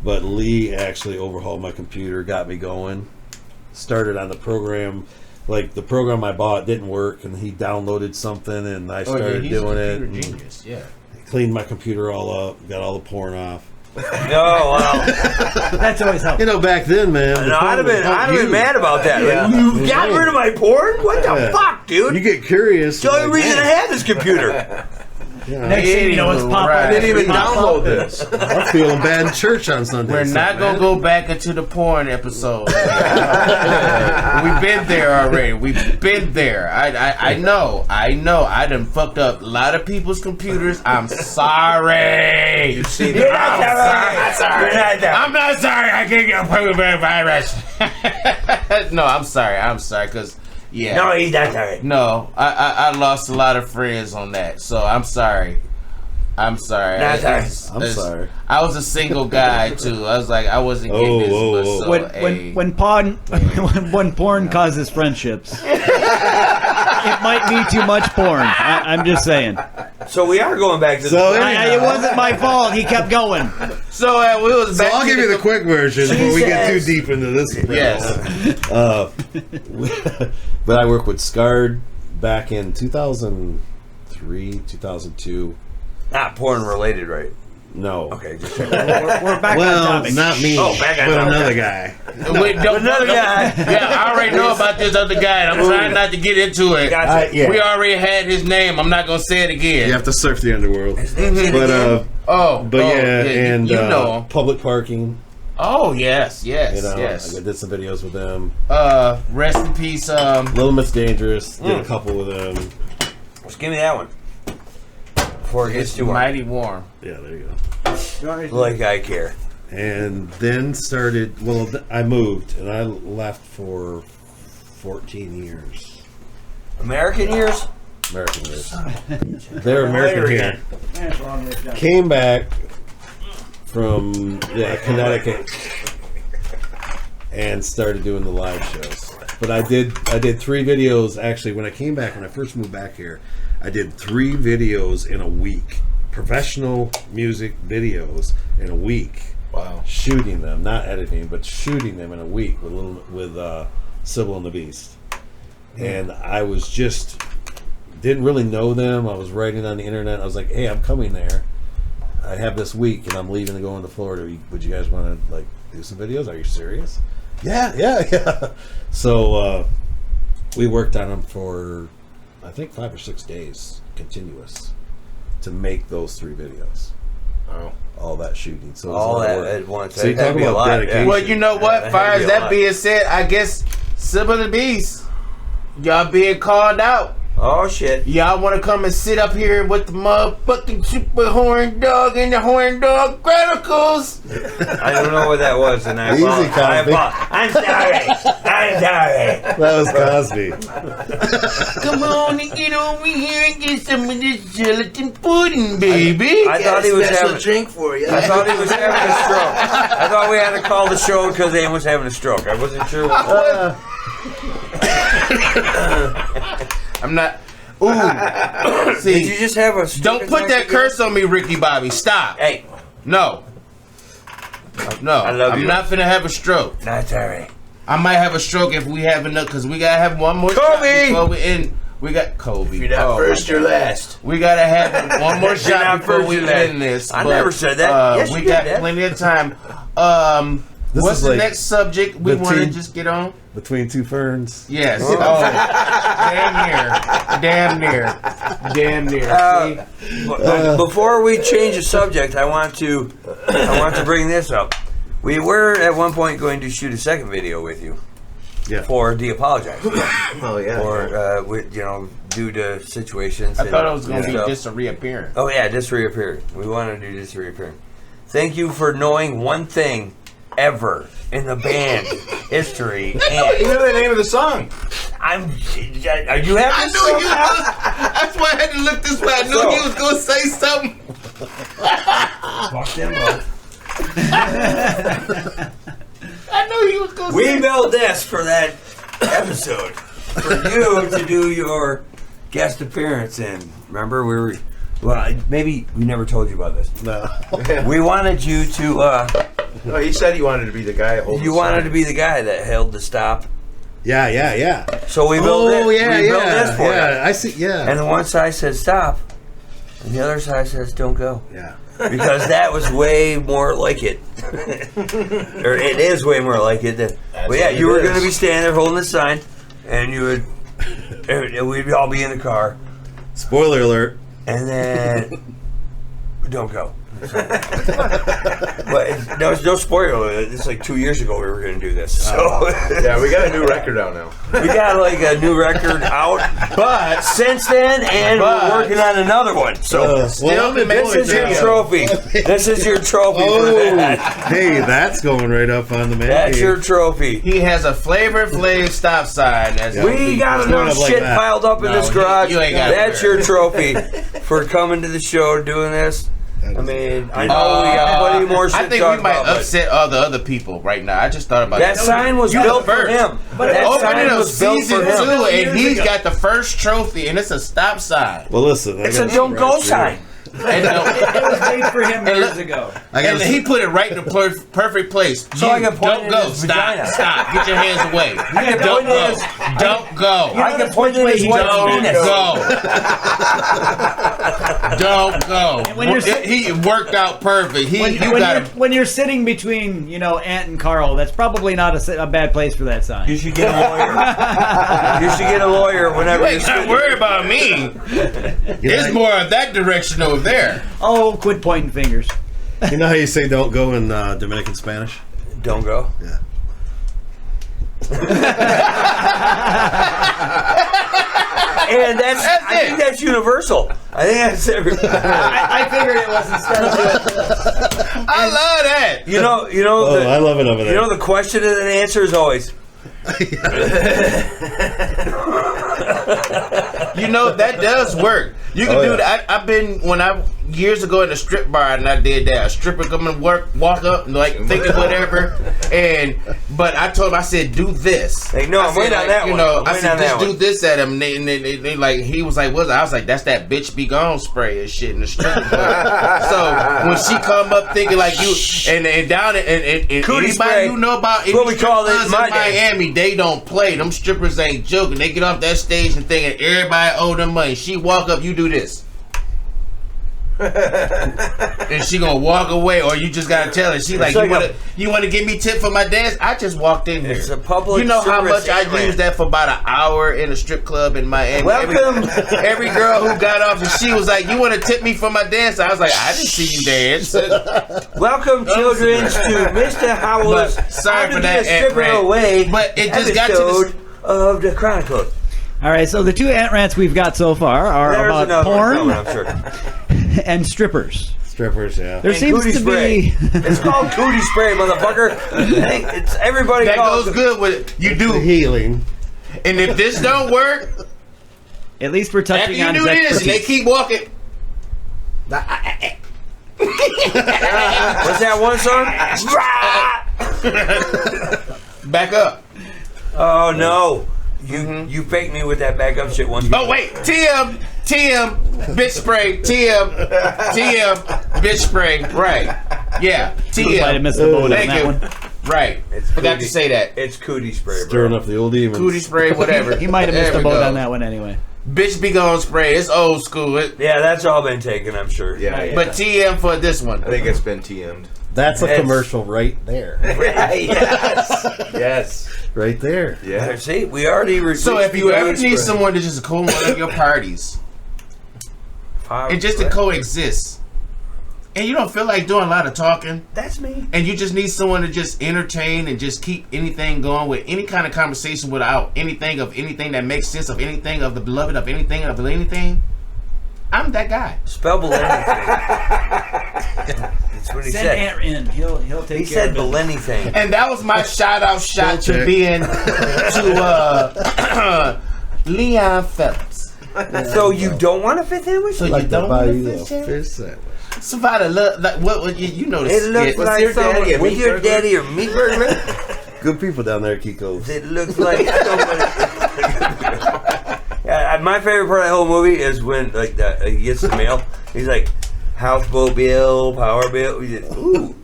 but Lee actually overhauled my computer, got me going. Started on the program, like the program I bought didn't work, and he downloaded something, and I started he's doing a it. computer and genius. Yeah. cleaned my computer all up, got all the porn off. No, well, That's always helpful. You know, back then, man. the no, phone I'd have would been help you. mad about that. Yeah. Like, you got rid of my porn? What the Yeah. fuck, dude? You get curious. the only like, reason I man, had this computer. you know, Next thing you know, it's pop Right. I up. didn't even Pop up. download this. I'm feeling bad in church on Sunday. We're not gonna go back into the porn episode. We've been there already. We've been there. I know. I done fucked up a lot of people's computers. I'm sorry. You've seen You're it. not sorry. You're not that. I'm not sorry. I can't get a program virus. No, I'm sorry. I'm sorry because yeah. No, he's not sorry. No, I lost a lot of friends on that, so I'm sorry. I'm sorry. Not sorry. I'm sorry. I was a single guy too. I was like, I wasn't getting this. Oh, but oh. so, When porn causes friendships, it might be too much porn. I'm just saying. So we are going back to So the It wasn't my fault. He kept going. so we was So back I'll to give you the quick version before we get too says- deep into this. Yes. But I worked with Scarred back in 2003, 2002. not porn related, right? No. Okay, just We're back on Well, topic. not me, Oh, back on but topic. another guy. Another guy. Yeah, I already know about this other guy. And I'm trying not to get into it. Gotcha. Yeah. We already had his name. I'm not gonna say it again. You have to surf the underworld. Say it But again. and you know. public parking. Oh yes, yes, You know, yes. I did some videos with them. Rest in peace. Little Miss Dangerous did a couple with them. Just give me that one. Before it gets too warm. Mighty warm. Yeah, there you go. Like I care. And then started. Well, I moved and I left for 14 years. American years? American years. They're American here. Came back from Connecticut and started doing the live shows. But I did 3 videos actually when I came back. When I first moved back here, I did 3 videos in a week. Professional music videos in a week. Wow. Shooting them, not editing, but shooting them in a week with Sybil and the Beast. And I was just didn't really know them. I was writing on the internet. I was like, "Hey, I'm coming there. I have this week, and I'm leaving to go into Florida. Would you guys want to do some videos? Are you serious?" Yeah. So we worked on them for I think 5 or 6 days continuous to make those 3 videos. Wow. All that shooting. So All that at once. So you That'd talk be a about lot, dedication. yeah. Well, you know what? Yeah, Far that'd as be a that lot. being said, I guess Sybil the Beast, y'all being called out. Oh, shit. Y'all want to come and sit up here with the motherfucking super horn dog and the horn dog chronicles? I don't know what that was, and I Easy, apologize. Cosby. I'm sorry. I'm sorry. That was Cosby. Come on and get over here and get some of this gelatin pudding, baby. I thought he was having a drink for you. I thought he was having a stroke. I thought we had to call the show because he was having a stroke. I wasn't sure what. I'm not. Ooh. See, Did you just have a stroke? don't put that curse on me, Ricky Bobby. Stop. Hey, No. No. I love I'm you. not finna have a stroke. that's all right. I might have a stroke if we have enough, because we gotta have one more shot Kobe! before we end. We got Kobe. You're not Oh, first, my you're God. last. We gotta have one more You're shot not before first, we you're last. end this. I but, never said that. Yes, we you got did that. plenty of time. This What's is the like next subject we the want to team- just get on? Between 2 ferns. Yes. Oh, damn near. See? But before we change the subject, I want to bring this up. We were at one point going to shoot a second video with you Yeah. for the apologize, Oh yeah. or due to situations. I thought it was going to be stuff. just a reappearance. Oh yeah, just reappearing. We want to do just reappearing. Thank you for knowing one thing ever in the band history. You And know the name of the song. are you I having knew you some? was. That's why I had to look this way. I knew he was going to say something. Fuck them both. I knew he was going to say We built this for that episode for you to do your guest appearance in. Remember, we were. Well, maybe we never told you about this. No. We wanted you to. No, he said he wanted to be the guy holding. You wanted to be the guy that held the stop. Yeah. So we built it. We built this for you. I see. Yeah. And the one side said stop, and the other side says don't go. Yeah. Because that was way more like it. Or it is way more like it. But yeah, what you it were is. going to be standing there holding the sign, and you would. And we'd all be in the car, Spoiler alert. and then don't go. But there was no spoiler. It's like 2 years ago we were going to do this. So Yeah, we got a new record out now. we got like a new record out. But Since then, and we're working on another one. So still the this is your trophy. This is your trophy for Oh, that. hey, that's going right up on the man. That's cave. your trophy. he has a Flavor Flav stop sign. That's We got It's enough going up like shit that. piled up in No, this garage. you ain't got That's it. your trophy for coming to the show, doing this. I mean, I know we got plenty more shit I to think talk we might about, but upset all the other people right now. I just thought about that that. sign was You built the for first. him. But That Opening sign of was built season for him. 2, and he's got the first trophy, and it's a stop sign. Well, listen. It's a don't go sign. And, It was made for him years ago. and he put it right in the perfect place. So I can point don't in go. his Stop. vagina. Stop. Get your hands away. can Don't point go. in his- Don't go. I can point in his white Don't penis. go. Don't go. when you're He worked out perfect. When you're sitting between, Ant and Carl, that's probably not a bad place for that sign. You should get a lawyer. You should get a lawyer whenever You you're ain't got to sitting. worry about me. It's more of that direction over there. Oh, quit pointing fingers. You know how you say "don't go" in Dominican Spanish? Don't go. Yeah. And I think that's universal. I think that's everything. I figured it was instead of I love that. You know, Oh, I love it over there. the question and the answer is always, You know, that does work. You can do that. I've been years ago in a strip bar, and I did that. A stripper come and walk up, and like thinking whatever, but I told him, I said, do this. Hey, no, I'm waiting on that one. You know, I said, just do this at him. And they like, he was like, "What's?" I was like, "That's that bitch be gone spray and shit in the strip bar." So when she come up thinking like you, and down and anybody spray. who know about any What we call it in strippers my in day. Miami, they don't play. Them strippers ain't joking. They get off that stage and thinking everybody owe them money. She walk up, you do this. And she gonna walk away, or you just gotta tell her. She like, you wanna give me tip for my dance? I just walked in here. It's a public. You know how service much I event. used that for about an hour in a strip club in Miami. Welcome. Every girl who got off and she was like, "You want to tip me for my dance?" I was like, "I didn't see you dance." Welcome, children, to Mr. Howell's. But sorry How for to that, Get a Stripper Ant Away. But it just got to episode of the Chronicles. All right, so the two ant rants we've got so far are There's about another one porn coming, I'm sure. and strippers. Strippers, yeah. There And seems cootie to be. It's called cootie spray, motherfucker. Hey, it's everybody that calls goes it. good with you The do. healing. And if this don't work, At least we're after touching you on do his this, and they expertise. keep walking. What's that one song? Back up. Oh no. You faked me with that backup shit once. Oh wait, TM, bitch spray, TM, bitch spray. Right. Yeah, You might have TM. missed the boat on Thank that you. one. Right. It's Forgot cootie. to say that. It's cootie spray, bro. Stirring up the old demons. Cootie spray, whatever. He might have missed There the we boat go. on that one anyway. Bitch be gone spray. It's old school. Yeah, that's all been taken, I'm sure. Yeah. But TM for this one. I think it's been TM'd. That's a It's- commercial right there. Yes. Yes. Right there. Yeah. See, we already. So if you ever need someone to just come one of your parties and just to coexist, and you don't feel like doing a lot of talking, That's me. and you just need someone to just entertain and just keep anything going with any kind of conversation without anything that makes sense of anything of the beloved of anything, I'm that guy. Spell anything. That's what he Send said. Ant in. He'll take He care said of it. anything. And that was my shot to check. being to Leon Phelps. So you don't want a fifth sandwich? So Like you to don't buy want you to a fish sandwich? fish sandwich. Somebody look like what you know the It looks skit. like your daddy someone a with meat your burglar? daddy or meat burglar. Good people down there at Kiko's. It looks like someone. My favorite part of the whole movie is when like he gets the mail. He's like, houseboat bill, power bill. He's just, ooh.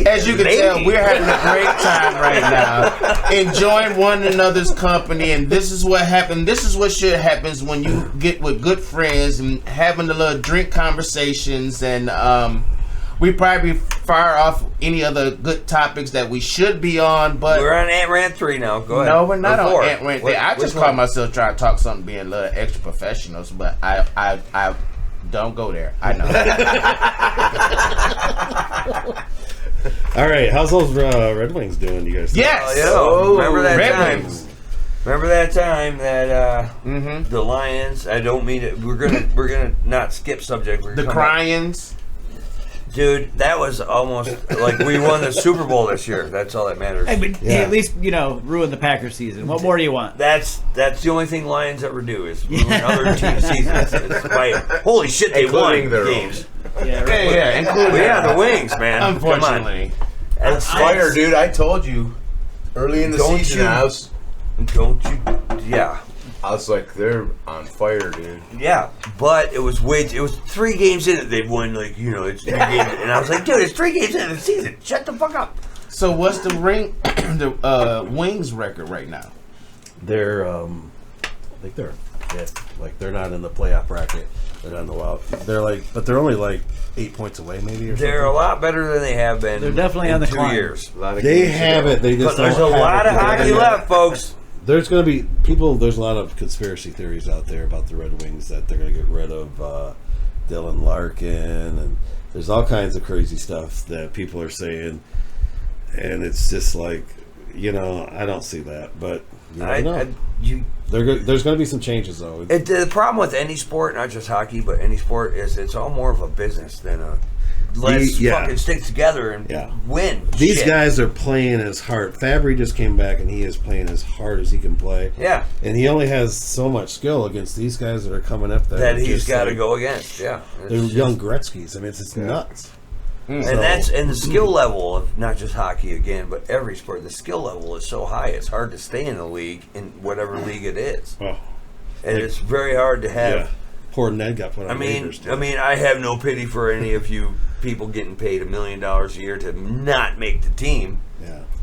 As you can tell, we're having a great time right now, enjoying one another's company, and this is what happened. This is what shit happens when you get with good friends and having the little drink conversations, and we probably far off any other good topics that we should be on, but We're on Ant Rant 3 now. Go ahead. no, we're not Or on 4. Ant Rant. What- I which just call one? myself trying to talk something being a little extra professionals, but I don't go there. I know. All right, how's those Red Wings doing? You guys? Yes. Oh, yeah. Remember that Red time? Wings. Remember that time that the Lions? I don't mean it. We're gonna not skip subject. We're The gonna come back. Cryans. Dude, that was almost like we won the Super Bowl this year. That's all that matters. Hey, but Yeah. at least ruin the Packers season. What more do you want? That's the only thing Lions ever do is ruin other team seasons. It's by, holy shit, they Including won their own. games. Yeah, right. Yeah, including Well, yeah, the Wings, man. Unfortunately. Come on. That's Fire, dude. I told you early in the Don't season. you- Don't you? Yeah, I was like, they're on fire, dude. yeah. But it was 3 games in it. They've won it's 3 games, and I was like, dude, it's 3 games in the season. Shut the fuck up. So what's the Wings record right now? They're I think they're they're not in the playoff bracket. They're not in the wild. They're but they're only 8 points away, maybe. Or They're a something. lot better than they have been. They're definitely in on the 2 climb. years. A lot of They games have ago. it. They just But there's a don't have lot it of hockey together left, yet. folks. There's going to be people. There's a lot of conspiracy theories out there about the Red Wings that they're going to get rid of Dylan Larkin, and there's all kinds of crazy stuff that people are saying, and it's just I don't see that, but you never know. There's going to be some changes though. The problem with any sport, not just hockey, but any sport, is it's all more of a business than a let's fucking stick together and win. These guys are playing as hard. Fabry just came back and he is playing as hard as he can play. Yeah. And he only has so much skill against these guys that are coming up there. That he's got to go against. Yeah. They're young Gretzky's. I mean, it's nuts. And the skill level of not just hockey again, but every sport. The skill level is so high. It's hard to stay in the league in whatever league it is, and it's very hard to have. Yeah. Poor Ned got put on waivers. I mean, I have no pity for any of you people getting paid $1 million a year to not make the team.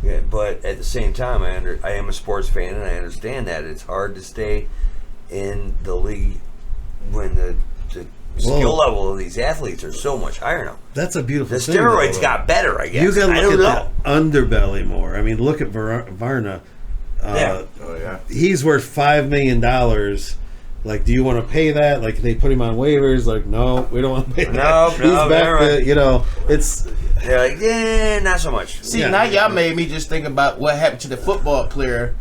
Yeah. But at the same time, I am a sports fan, and I understand that it's hard to stay in the league when the skill level of these athletes are so much higher now. That's a beautiful thing. The steroids got better, I guess. You got to look at the underbelly more. I mean, look at Varna. He's worth $5 million. Like, do you want to pay that? Like, they put him on waivers. Like, no, we don't want to pay that. No, he's back to, it's... They're like, not so much. See, now y'all made me just think about what happened to the football player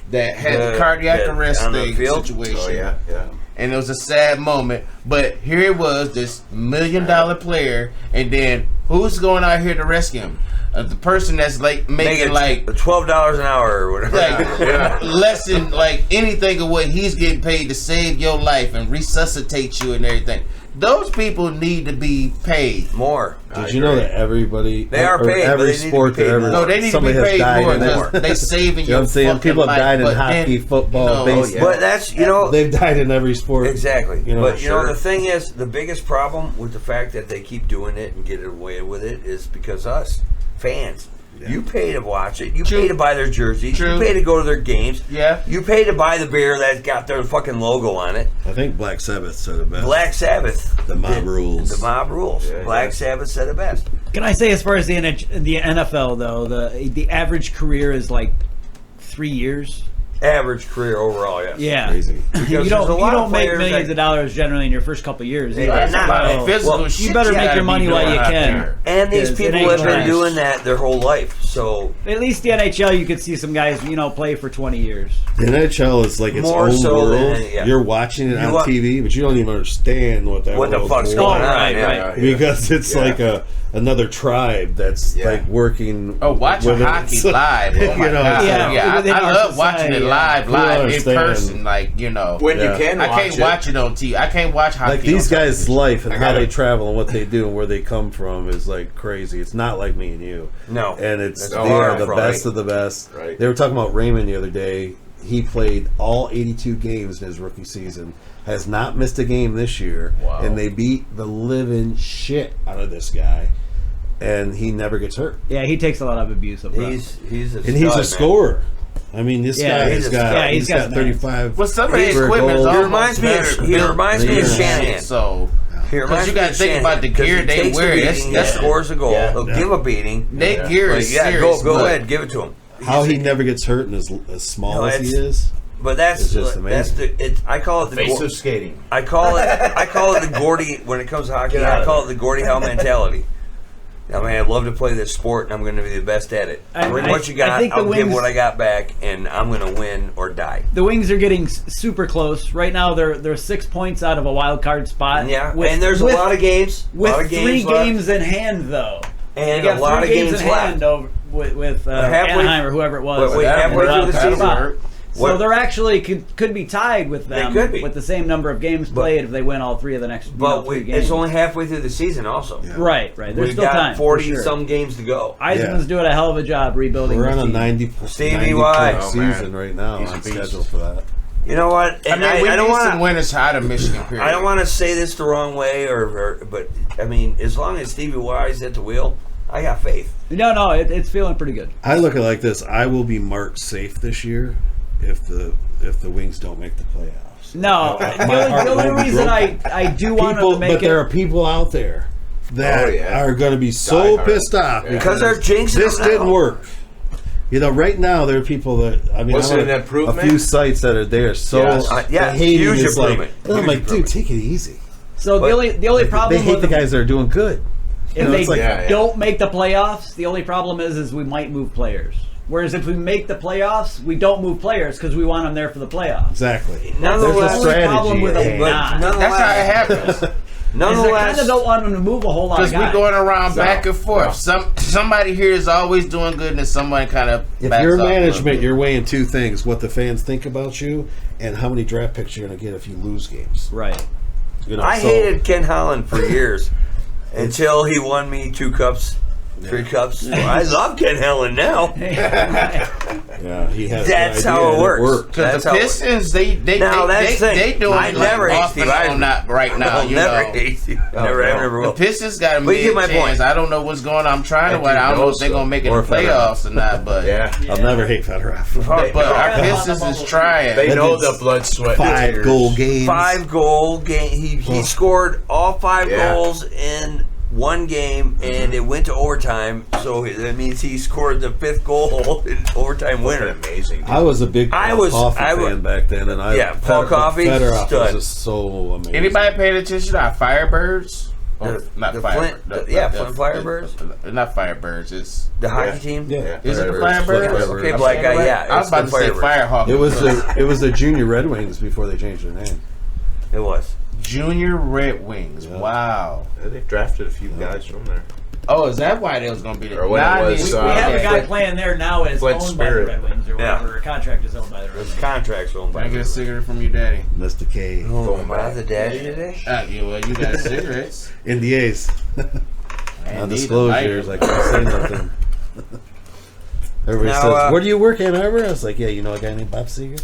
that had the cardiac arrest situation. Oh, yeah. And it was a sad moment. But here it was, this $1 million player, and then who's going out here to rescue him? The person that's like making like $12 an hour or whatever, like less than like anything of what he's getting paid to save your life and resuscitate you and everything. Those people need to be paid more. Did you know that everybody they are paid? Every sport that ever no, they need to be paid more. They saving you know what I'm saying? People have died in hockey, football, baseball. But that's they've died in every sport. Exactly. But the thing is, the biggest problem with the fact that they keep doing it and get away with it is because us fans. Yeah. You pay to watch it. You pay to buy their jerseys. You pay to go to their games. Yeah. You pay to buy the beer that's got their fucking logo on it. I think Black Sabbath said it best. Black Sabbath. The mob rules. The mob rules. Yeah, Black Sabbath said it best. Can I say, as far as the NFL though, the average career is like 3 years. Average career overall, yes. Yeah. Crazy. You don't make millions of dollars generally in your first couple of years. You better make your money while you can. And these people have been doing that their whole life. So at least the NHL, you could see some guys, play for 20 years. The NHL is like its more own so world. Than, You're watching it on TV, but you don't even understand what the fuck's going on. Right. Because it's like another tribe that's like working. Oh, watching hockey live. Oh my God. I love watching it live in person. Like, when you can watch I can't watch it on TV. I can't watch hockey. Like these guys' life and how they travel and what they do and where they come from is like crazy. It's not like me and you. No. And they are the best of the best. Right. They were talking about Raymond the other day. He played all 82 games in his rookie season. Has not missed a game this year. Wow. And they beat the living shit out of this guy. And he never gets hurt. Yeah, he takes a lot of abuse up front. He's a scorer. I mean, this guy he's got 35. Well, some of his equipment is almost he reminds me of Shanahan. So, because you got to think about the gear they wear. That scores a goal. He'll give a beating. Their gear is serious. Go ahead, give it to him. How he never gets hurt and as small as he is. But that's I call it the face of skating. I call it the Gordie when it comes to hockey. I call it the Gordie Howe mentality. I mean, I'd love to play this sport, and I'm going to be the best at it. Bring what you got. I'll give what I got back, and I'm going to win or die. The Wings are getting super close right now. They're 6 points out of a wild card spot. Yeah, and there's a lot of games. With 3 games in hand, though. And a lot of games in hand over with Anaheim or whoever it was. Halfway through the season. So they're actually could be tied with them with the same number of games played if they win all 3 of the next 3 games. It's only halfway through the season also. Yeah. Right. There's We've still time. 40-some games to go. Eisenman's doing a hell of a job rebuilding. We're on a 90 season right now. He's on schedule for that. You know what? And we need some winners out of Michigan. Period. I don't want to say this the wrong way, but I mean, as long as Stevie Y's at the wheel, I got faith. No, it's feeling pretty good. I look at it like this. I will be marked safe this year if the Wings don't make the playoffs. No, the only reason I do want to make it. But there are people out there that are going to be so pissed off because they're jinxing. This didn't work. Right now there are people that a few sites that are there huge improvement. I'm like, dude, take it easy. So the only problem they hate the guys that are doing good. If they don't make the playoffs, the only problem is we might move players. Whereas if we make the playoffs, we don't move players because we want them there for the playoffs. Exactly. That's the only problem with them not. That's how it happens. Nonetheless, I kind of don't want them to move a whole lot. Because we're going around back and forth. Somebody here is always doing good, and then someone kind of. If you're management, you're weighing two things: what the fans think about you, and how many draft picks you're going to get if you lose games. Right. You know, I hated Ken Holland for years until he won me 2 cups. 3 cups. Well, I love Ken Holland now. Yeah, he has. That's how it works. Because the Pistons, they doing I never hate off Steve. and on not right now. I'll never hate Steve. Never will. The Pistons got a But you get my mid-chance. point. I don't know what's going on. I'm trying to win. I don't know if they're going to make it in the playoffs or not. But I'll never hate Fedorov. but our Pistons is trying. They know the blood, sweat, 5 tears. goal games. 5 goal game. He scored all 5 goals in 1 game, and it went to overtime. So that means he scored the 5th goal in overtime winner. Amazing. I was a big Coffey fan back then, and Paul Coffey Fedorov stud. was just so amazing. Anybody paying attention to our Firebirds? Not Flint Firebirds. Not Firebirds. It's the hockey team. Yeah, is it the Firebirds. Firebirds? Okay, black guy. Yeah, I was about to say Firehawk. It was the Junior Red Wings before they changed their name. It was. Junior Red Wings. Yeah. Wow. Yeah, they've drafted a few guys from there. Oh, is that why they was going to be there? Or when it was, we have a guy playing there now as Flint owned by the Spirit. Red Wings or whatever. Contract is owned by the Red His Wings. contract's owned Can by I get a cigarette from your daddy? Mr. K. Oh, am I the daddy today? Yeah, well, you got cigarettes. NDAs. I need Non-disclosures. a I can't say nothing. Everybody Now, says, "Where do you work, Ann Arbor?" I was like, "Yeah, you know a guy named Bob Seger."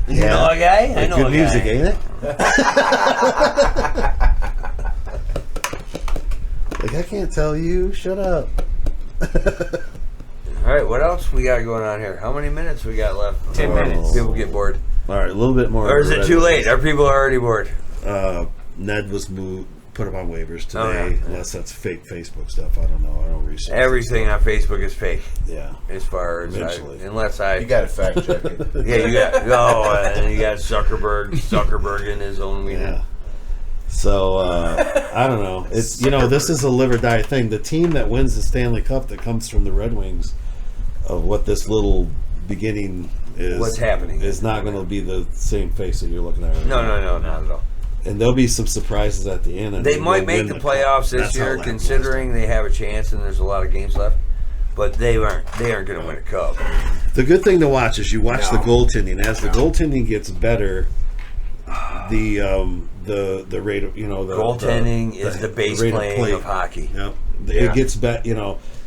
You know a guy? I know good a music, guy. ain't it? Like, I can't tell you. Shut up. All right, what else we got going on here? How many minutes we got left? 10 minutes. People get bored. All right, a little bit more. Or is it too late? Are people already bored? Ned was put up on waivers today. Oh, yeah. Unless that's fake Facebook stuff. I don't know. I don't research Everything on Facebook is fake. Yeah. As far as Eventually. unless I You got to fact check it. yeah, you got and you got Zuckerberg in his own meeting. Yeah. So I don't know. It's this is a live or die thing. The team that wins the Stanley Cup that comes from the Red Wings of what this little beginning is. What's happening is not going to be the same face that you're looking at. Right No, now. not at all. And there'll be some surprises at the end. And They might make the playoffs this That's how year, it happened considering they have a chance and there's a lot of games left. But they aren't going to win a cup. The good thing to watch is you watch the goaltending. As the goaltending gets better, the rate of the goaltending is the base rate playing play. of hockey. Yep. It gets better.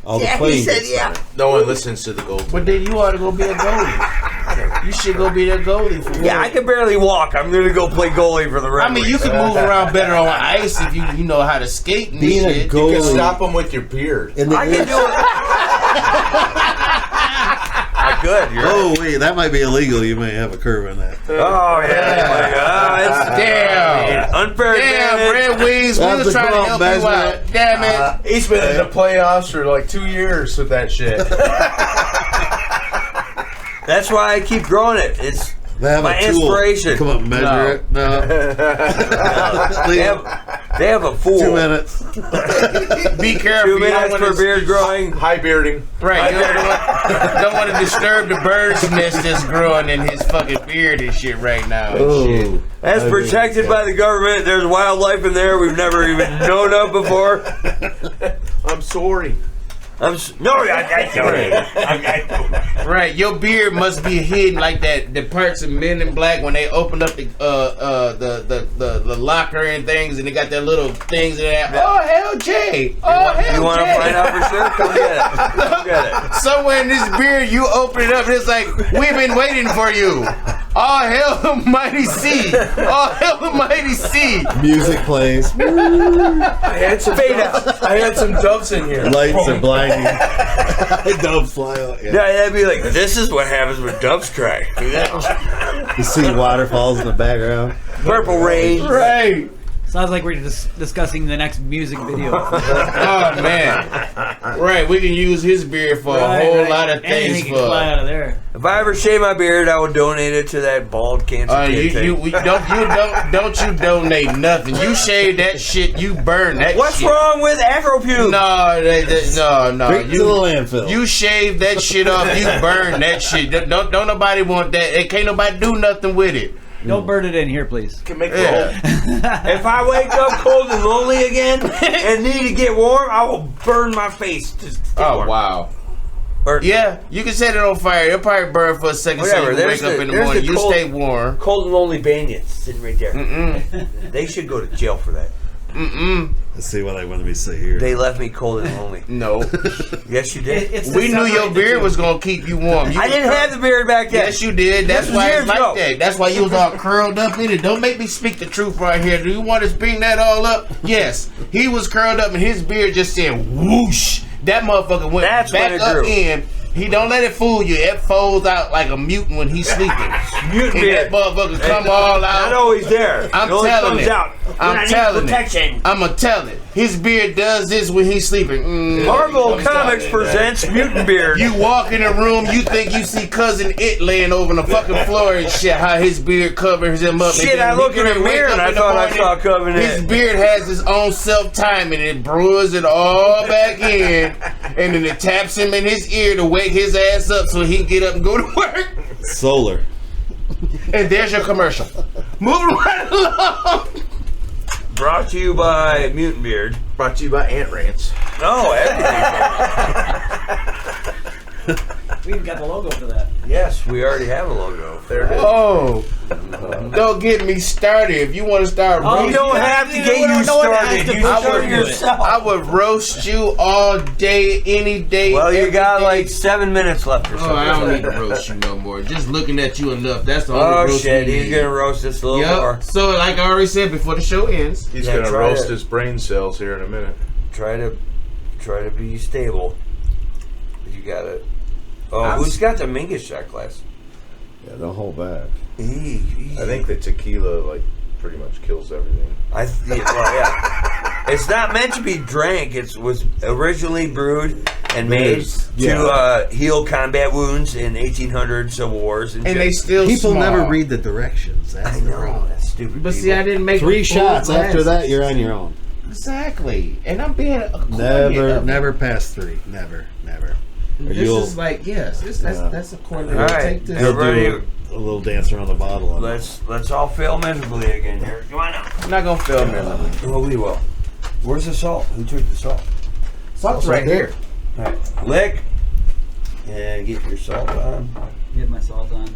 All the playing gets better. No one listens to the goal. But then you ought to go be a goalie. You should go be a goalie for Yeah, I can barely walk. I'm going to go play goalie for the Red I mean, you Wings. can move around better on ice if you know how to skate and Being a shit. goalie- You can stop them with your beard. In the I can do it. I could. You're right. wait, that might be illegal. You might have a curve on that. Oh, yeah. It's Damn. unfair. Damn, advantage. Red Wings, we That's was the trying to problem, help you Bezman. out. Damn it. He's been in the playoffs for like 2 years with that shit. That's why I keep growing it. It's They have my a tool. inspiration. Come up, measure it. No. They have a fool. 2 minutes. Be careful. 2 minutes for beard growing. High bearding. Right, you don't want to disturb the bird's nest that's growing in his fucking beard and shit right now. And shit. Oh, That's protected by the government. There's wildlife in there we've never even known of before. I'm sorry. I Right, your beard must be hidden like that. The parts of Men in Black when they opened up the locker and things, and they got their little things in there. Oh hell, Jay! Oh hell, You want to Jay. find out for sure? Come get it. Come get it. Somewhere in this beard, you open it up, and it's like we've been waiting for you. Oh hell, Almighty C! Oh hell, Almighty C! Music plays. I had some Fade doves. out. I had some doves in here. Lights are blinding. Doves fly out. Yeah, that'd be like, this is what happens when doves cry. You see waterfalls in the background. Purple rain. Right. Sounds like we're discussing the next music video. Oh man. Right, we can use his beard for a whole lot of things. Anything can fly out of there. If I ever shave my beard, I would donate it to that bald cancer kid thing. Don't you donate nothing. You shave that shit, you burn that What's shit. wrong with afro pubes? No. Straight to the landfill. You shave that shit off, you burn that shit. Don't nobody want that. And can't nobody do nothing with it. Don't burn it in here, please. Can make roll. If I wake up cold and lonely again and need to get warm, I will burn my face. Oh wow. Or, Yeah, you can set it on fire. It'll probably burn for a second. Whatever, So you wake up in the morning. You stay warm. Cold and lonely bandits sitting right there. They should go to jail for that. Let's see what I want to be say here. They left me cold and lonely. No. Yes, you did. We knew your beard was gonna keep you warm. I didn't have the beard back then. Yes, you did. That's This why was it's like years ago. that. That's why you was all curled up in it. Don't make me speak the truth right here. Do you want to bring that all up? Yes. He was curled up and his beard just said whoosh. That motherfucker went That's back when it up grew. in. He don't let it fool you. It folds out like a mutant when he's sleeping. Mutant And beard. that motherfucker come all Not out. always there. I'm it only telling comes it. out when I I'm need telling protection. it. I'ma tell it. His beard does this when he's sleeping. Marvel Comes Comics out. presents Mutant Beard. You walk in a room, you think you see Cousin It laying over the fucking floor and shit. How his beard covers him up. Shit, And then I look he in the wake mirror up and I in the thought I morning, saw Cousin It. His beard has his own self-timing. It brews it all back in, and then it taps him in his ear to wake his ass up so he can get up and go to work. Solar. And there's your commercial. Moving right along. Brought to you by Mutant Beard. Brought to you by Ant Rants. No, everything. We even got the logo for that. Yes, we already have a logo. There it is. Oh, don't get me started. If you want to start Oh, We roasting, don't have to get you started. You I start would, yourself. I would roast you all day, any day. Well, you every got day. like 7 minutes left or Oh, something. I don't need to roast you no more. Just looking at you enough. That's the only Oh roast shit, we he's need. gonna roast us a little more. Yep. So, like I already said before the show ends, He's Yeah, gonna try roast it. his brain cells here in a minute. Try to be stable. You got it. Oh, who's got the Mingus shot glass? Yeah, don't hold back. I think the tequila like pretty much kills everything. Yeah. It's not meant to be drank. It was originally brewed and made Yeah. to heal combat wounds in 1800 civil wars and and shit. they still People small. never read the directions. That's I the know, problem. that's stupid. But people. see, I didn't make 3 a full shots. After glass. that, you're on your own. Exactly, and I'm being a Never past 3. Never. Or This you'll is like that's Yeah. that's according to All right. take this. you'll Everybody- do a little dance around the bottle. On Let's all fail miserably again here. Come on now. I'm not gonna film it. Well, we will. Where's the salt? Who took the salt? Salt's right here. All right. Lick. And get your salt on. Get my salt on.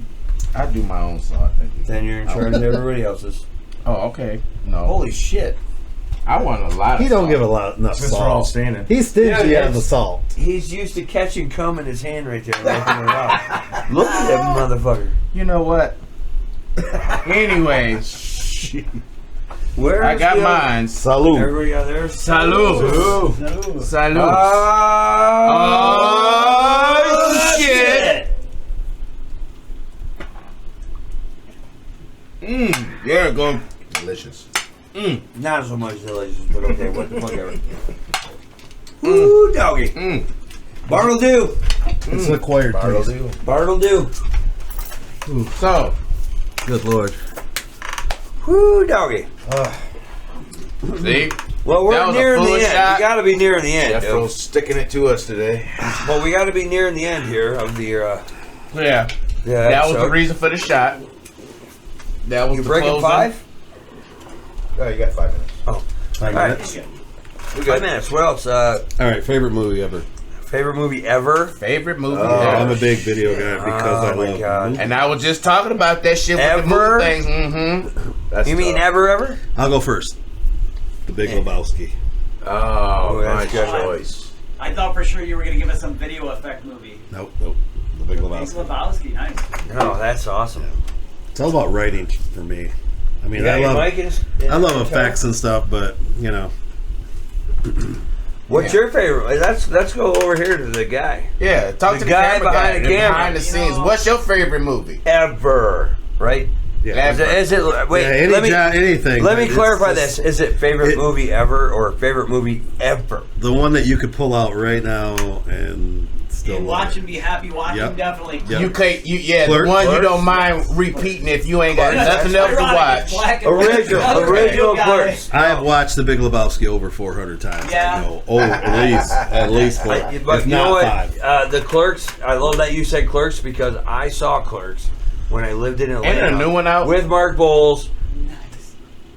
I do my own salt. Thank you. Then you're in charge of everybody else's. Oh, okay. No, Holy shit. I want a lot. He of don't salt. give enough Since we're all salt. standing. He's stingy Yeah, on the salt. He's used to catching cum in his hand right there. Wiping it out. Look at that motherfucker. You know what? Anyway, Where I is got the other- mine. Salud. Everybody got theirs? Salud. Salud. Oh, shit. There it goes. Delicious. Not so much delicious, but okay, what the fuck ever. Ooh, doggy. Bart'll do. It's an acquired Bart'll taste. do. Bart'll do. So, Good lord. Woo, doggy. see? Well, That we're was a nearing the full end. shot. We gotta be nearing the end. Jeffro's Dude. sticking it to us today. Well, we gotta be nearing the end here of the Yeah. yeah, That was the episode. reason for the shot. That was You the breaking closing. 5? Oh, you got 5 minutes. Oh. 5 All right. minutes. 5 minutes. What else? All right, favorite movie ever. Favorite movie ever? Favorite movie I'm ever. a big video guy because Oh I my love God. movies. And I was just talking about that shit with the Ever? movie things. Mm-hmm. That's You mean tough. ever? I'll go first. The Big Lebowski. Oh, that's nice good. choice. I thought for sure you were going to give us some video effect movie. Nope. The Big Big Lebowski. Lebowski, nice. Oh, that's awesome. It's all about writing for me. I mean, You got I your love mic in- I love effects and stuff, but you know, What's your favorite? Let's go over here to the guy. Yeah, talk The to the guy camera behind the camera. behind the scenes. What's your favorite movie? Ever, right? yeah. Is it wait, Yeah, anything. let me but clarify it's this. just Is it favorite it- movie ever or favorite movie ever? The one that you could pull out right now and still And love watch it. and be happy watching, Yep. definitely. Yep. You can't. The Clerks. one you don't mind repeating if you ain't got nothing else to Ironic, watch. it's black and white. Original Original guy. Clerks. I have watched The Big Lebowski over 400 times. Yeah. I know. Oh, at least 4. But if you know not what? 5. The Clerks. I love that you said Clerks because I saw Clerks when I lived in Atlanta. And a new one out? With Mark Bowles.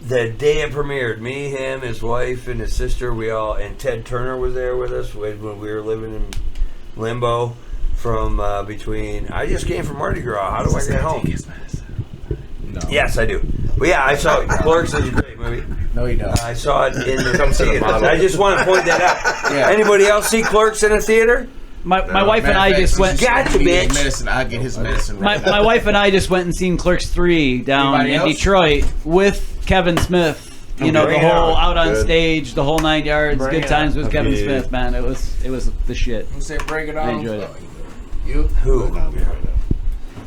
The day it premiered, me, him, his wife, and his sister, and Ted Turner was there with us when we were living in Limbo from between. I just came from Mardi Gras. How do I get home? No. Yes, I do. But yeah, I saw Clerks is a great movie. No, you don't. I saw it in the Comes to the theater. model. I just want to point that out. Yeah. Anybody else see Clerks in a theater? My wife and I just went. Gotcha, bitch. Medicine. I get his medicine. My, Right my wife and I just went and seen Clerks 3 down Anybody in else? Detroit with Kevin Smith. You know, the Okay. whole out on Good. stage, the whole 9 yards, Bring good it times on. with Kevin Okay. Smith, man. It was the shit. Who said break it I on? enjoyed it. You? Who?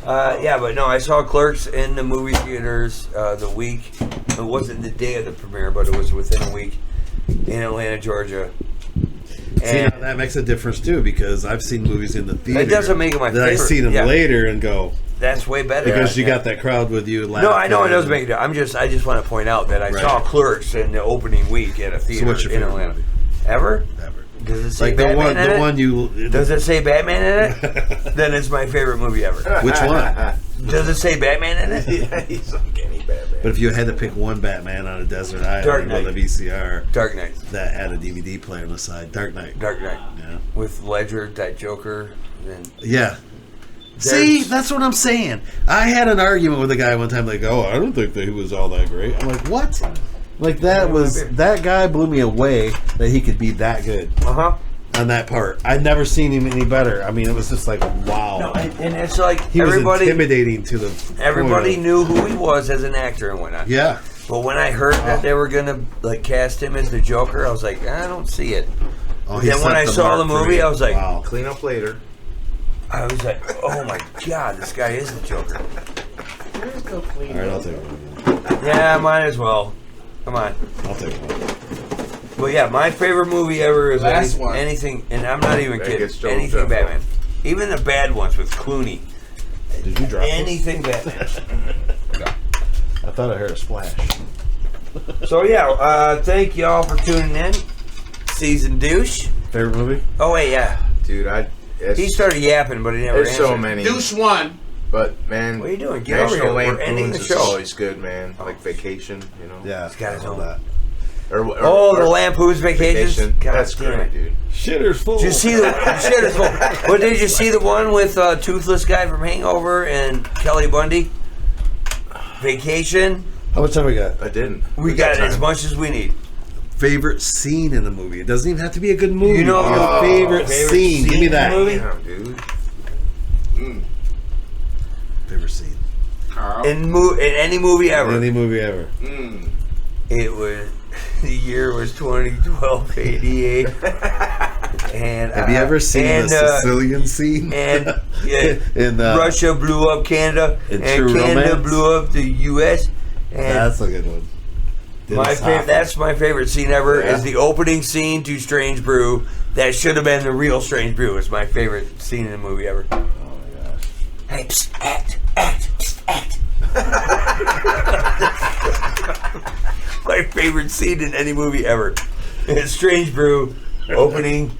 Yeah, but no, I saw Clerks in the movie theaters the week. It wasn't the day of the premiere, but it was within a week in Atlanta, Georgia. See, And now that makes a difference too, because I've seen movies in the theater. It doesn't make it my that I've favorite. seen them Yeah. later and go that's way better. because you Yeah. got that crowd with you. No, I know it does laughing. make it. I just want to point out that I Right. saw Clerks in the opening week at a theater what's your in favorite Atlanta. movie? Ever? Ever. Does it say Like the Batman one, in the it? one you. Does it say Batman in it? Then it's my favorite movie ever. Which one? Does it say Batman in it? Yeah, he's like any Batman. But if you had to pick one Batman on a desert island Dark on Knight. the VCR Dark Knight. that had a DVD player on the side, Dark Knight. Dark Knight. Yeah. With Ledger, that Joker, and Yeah. See, that's what I'm saying. I had an argument with a guy one time, like, "Oh, I don't think that he was all that great." I'm like, "What?" Like that guy blew me away that he could be that good on that part. I'd never seen him any better. I mean, it was just like, wow. No, and it's like He was everybody intimidating to the everybody point of- knew who he was as an actor and whatnot. Yeah. But when I heard that they were gonna like cast him as the Joker, I was like, I don't see it. Oh, he Then when set I saw mark the for movie, me. I was like, wow. Clean up later. I was like, oh my god, this guy is the Joker. All right, I'll take one. Yeah, might as well. Come on. I'll take one. But yeah, my favorite movie ever is Last one. anything, and I'm not even kidding. Vegas, Joe Anything Jeffro. Batman, even the bad ones with Clooney. Did you drop this? Anything Batman. I thought I heard a splash. So yeah, thank y'all for tuning in. Season douche. Favorite movie? Oh wait, yeah. Dude, He started yapping, but he never there's answered. so many. Douche one. But man, What are you doing? Get over National here. We're ending Lampoon's the is show. always good, man. Like Vacation, you know. Yeah, He's got his I know own. that. Oh, the Lampoon's Vacations. Vacation. God That's damn great, it. dude. Shitter's full. Did you see the shit is full. But did you see the one with Toothless guy from Hangover and Kelly Bundy? Vacation. How much time we got? I didn't. We got time. as much as we need. Favorite scene in the movie? It doesn't even have to be a good movie. You know, Your favorite scene. Give me in the that. movie? Damn, dude. Favorite scene. Carl. In any movie ever. Any movie ever. It was the year was 2012, 88. And Have you ever seen the Sicilian scene? And in Russia blew up Canada, in and True Canada Romance? blew up the U.S. And That's a good one. that's my favorite scene ever. Yeah. Is the opening scene to Strange Brew. That should have been the real Strange Brew. It's my favorite scene in the movie ever. Oh my gosh. Hey, psst, act, psst, act. My favorite scene in any movie ever. It's Strange Brew opening,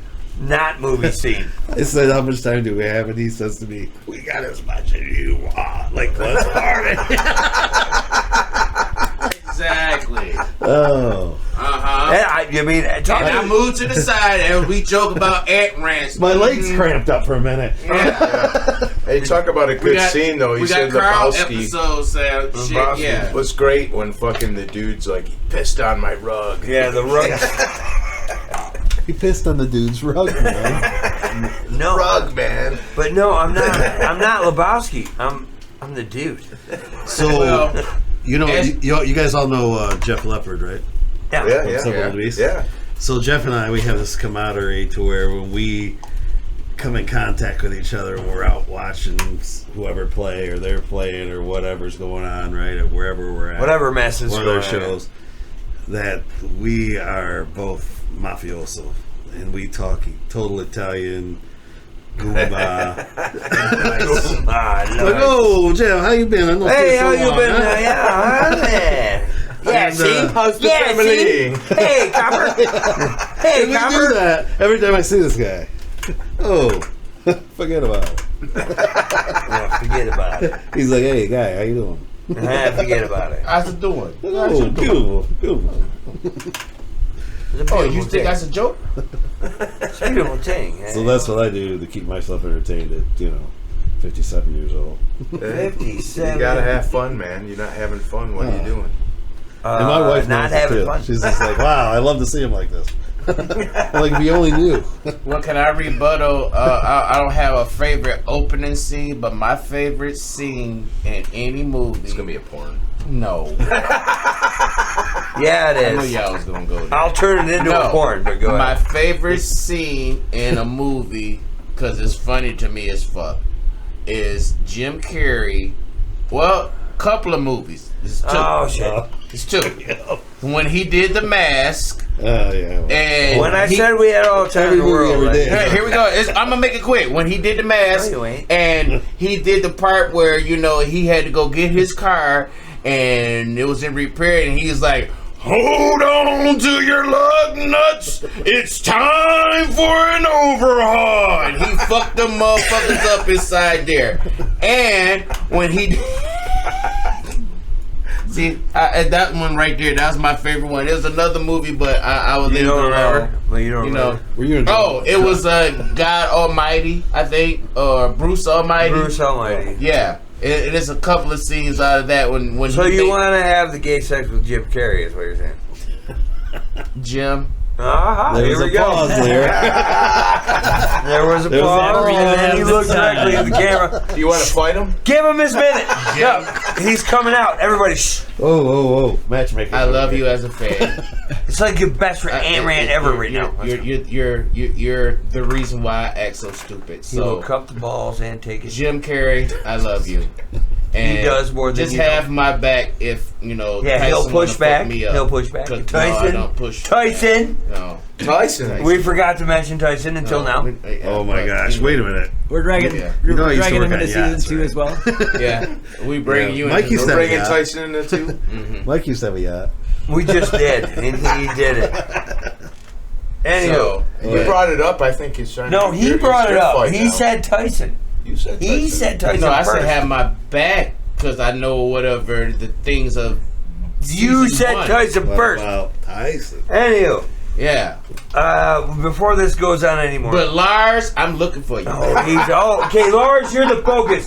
not movie scene. I said, how much time do we have? And he says to me, we got as much as you want. Like, let's party. Exactly. Oh. Uh-huh. I mean, And I moved to the side and we joke about ant rants. My legs cramped up for a minute. Hey, talk about a good scene though. He We said got Carl Lebowski. episodes saying shit, Lebowski yeah. was great when fucking the dude's like, he pissed on my rug. yeah, the rug. He pissed on the dude's rug, man. No, Rug, man. but no, I'm not. I'm not Lebowski. I'm the dude. So, Well, you know, as- you guys all know Jeff Leppard, right? Yeah. Yeah, yeah, Several yeah. of these. Yeah. So Jeff and I, we have this camaraderie to where when we come in contact with each other, we're out watching whoever play or they're playing or whatever's going on, right, or wherever we're at. Whatever mess is one of their going on. shows, that we are both mafioso, and we talk total Italian. Goomba. Ah, Like, nice. oh, Jeff, how you been? I know Hey, it's how been so you long, been? huh?" Yeah, man. Yeah, And, see? how's the yeah, family? see? Hey, Copper. Hey, And we do Copper. that every time I see this guy. Oh, forget about it. Forget about it. He's like, hey, guy, how you doing? Forget about it. How's it doing? Oh, beautiful, beautiful. Oh, you think that's a joke? It's a beautiful thing. So that's what I do to keep myself entertained at, 57 years old. 57. You gotta have fun, man. You're not having fun. What are you doing? And my wife not knows it having too. fun. She's just like, wow, I love to see him like this. Like, if you only knew. Well, can I rebuttal? I don't have a favorite opening scene, but my favorite scene in any movie. It's gonna be a porn. No. Yeah, it I know is. y'all was gonna go there. I'll turn it into a porn, but go My ahead. favorite scene in a movie, because it's funny to me as fuck, is Jim Carrey. Well, couple of movies. It's two. Oh, shit. It's two. When he did The Mask, Oh, yeah. and When I said we had all the time in the Every movie world, every day. right? Here we go. I'm gonna make it quick. When he did The Mask, No, you ain't. and he did the part where he had to go get his car, and it was in repair, and he's like, "Hold on to your lug nuts. It's time for an overhaul." And he fucked them motherfuckers up inside there. And when he see that one right there, that was my favorite one. There's another movie, but I was You don't remember. Well, you don't remember. Were you in It was God Almighty, I think, or Bruce Almighty. Bruce Almighty. Yeah, it is a couple of scenes out of that when. So you want to have the gay sex with Jim Carrey, is what you're saying? Jim? There Here was we a go. pause there. There was a There was pause, a and then he pause. looked directly at the camera. Do you want to fight him? Give him his minute. Go. He's coming out. Everybody, shh. Oh. Matchmaker. I love you as a fan. It's like your best friend Ant Man ever right now. You're the reason why I act so stupid. He will So cup the balls and take it. Jim Carrey, I love you. And He does more than just you have know. my back if Yeah, Tyson he'll push wanna fuck back. me up. He'll push back. 'Cause, Tyson. No, I don't push. Tyson. No. Tyson. We forgot to mention Tyson until now. Oh, my gosh. Wait a minute. We're dragging, Yeah. You know I we're used to dragging work him on into season yachts, 2 right? as well. Yeah, we bring Yeah. you Mike in. used We're to- bringing Yeah. Tyson in there too. Mike used to have a yacht. We just did, and he did it. Anywho. So, You brought it up. I think he's trying. No, to he you're- brought it's it your up. fight He now. said Tyson. You said Tyson. He said Tyson no, I first. said have my back because I know whatever the things of. You season said one. Tyson What first. about Tyson? Anywho, Yeah, before this goes on anymore. but Lars, I'm looking for you. Okay, Lars, you're the focus.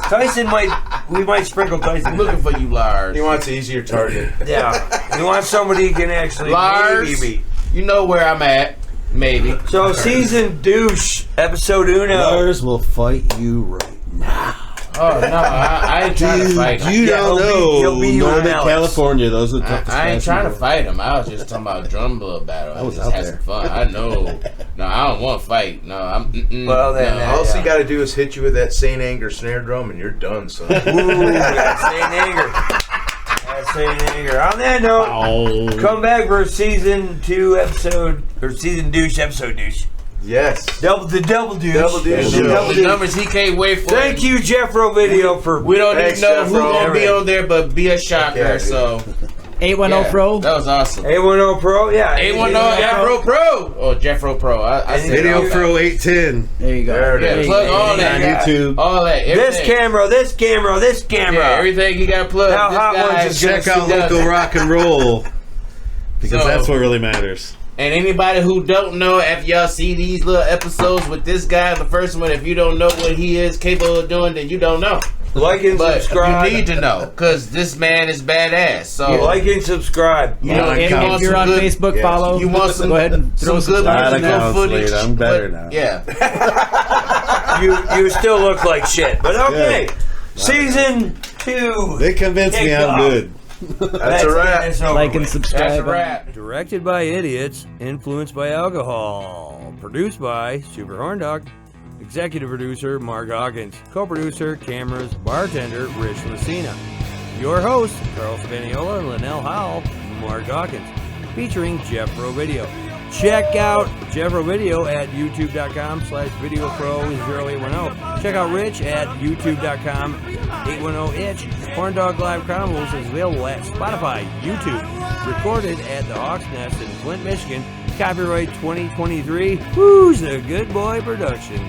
We might sprinkle I'm Tyson. looking for you, Lars. He wants an easier target. Yeah, you want somebody who can actually Lars, maybe beat. you know where I'm at. Maybe. So season douche episode uno. Lars will fight you right now. Oh no, I ain't trying to fight him. You Yeah, don't he'll be know. you and Northern Alex. California, those are the toughest I ain't guys trying in to the world. fight him. I was just talking about drum blood battle. I was just out had there. some fun. I know. No, I don't want to fight. No, I'm. Well, then, no. Yeah. All you got to do is hit you with that Saint Anger snare drum, and you're done, son. Ooh, that's Saint Anger. That's Saint Anger. On that note, come back for season douche, episode douche. Yes. Double douche. Double douche. The numbers he can't wait for. Thank you, Jeffro Video, for We don't Thanks, even know who's Jeffro. gonna be on there, but be a shocker. Yeah, So 810 yeah, Pro. that was awesome. 810 Pro. Yeah, 810 Jeffro Pro or Jeffro Pro. I said Video all that. Pro 810 There you go. There it Yeah, is. plug all on that. YouTube. All that. This Everything. camera, this camera, this camera. Yeah, everything you got plugged. Now, This Hot guy Ones is is Check gonna out see local that. rock and roll because So- that's what really matters. And anybody who don't know, if y'all see these little episodes with this guy, the first one, if you don't know what he is capable of doing, then you don't know. Like and But subscribe. you need to know, because this man is badass. So Like and subscribe. you know, If you want you're some on good, Facebook, yeah. follow. you want some go ahead and throw some good stars That in good there. accounts, footage. Slade. I'm better but, now. Yeah. You still look like shit, but okay. Season 2. They convinced me Kicked I'm off. good. That's a wrap. It's over Like and with. subscribe. That's a wrap. Directed by idiots, influenced by alcohol. Produced by Super Horn Dog. Executive producer Mark Hawkins. Co-producer, cameras, bartender Rich Lucina. Your host, Carl Spaniola, Linnell Howell, Mark Hawkins. Featuring Jeffro Video. Check out Jeffro Video at youtube.com/videopro0810. Check out Rich at youtube.com/810itch. Horn Dog Live Combos is available at Spotify, YouTube. Recorded at the Hawk's Nest in Flint, Michigan. Copyright 2023. Who's a Good Boy Production.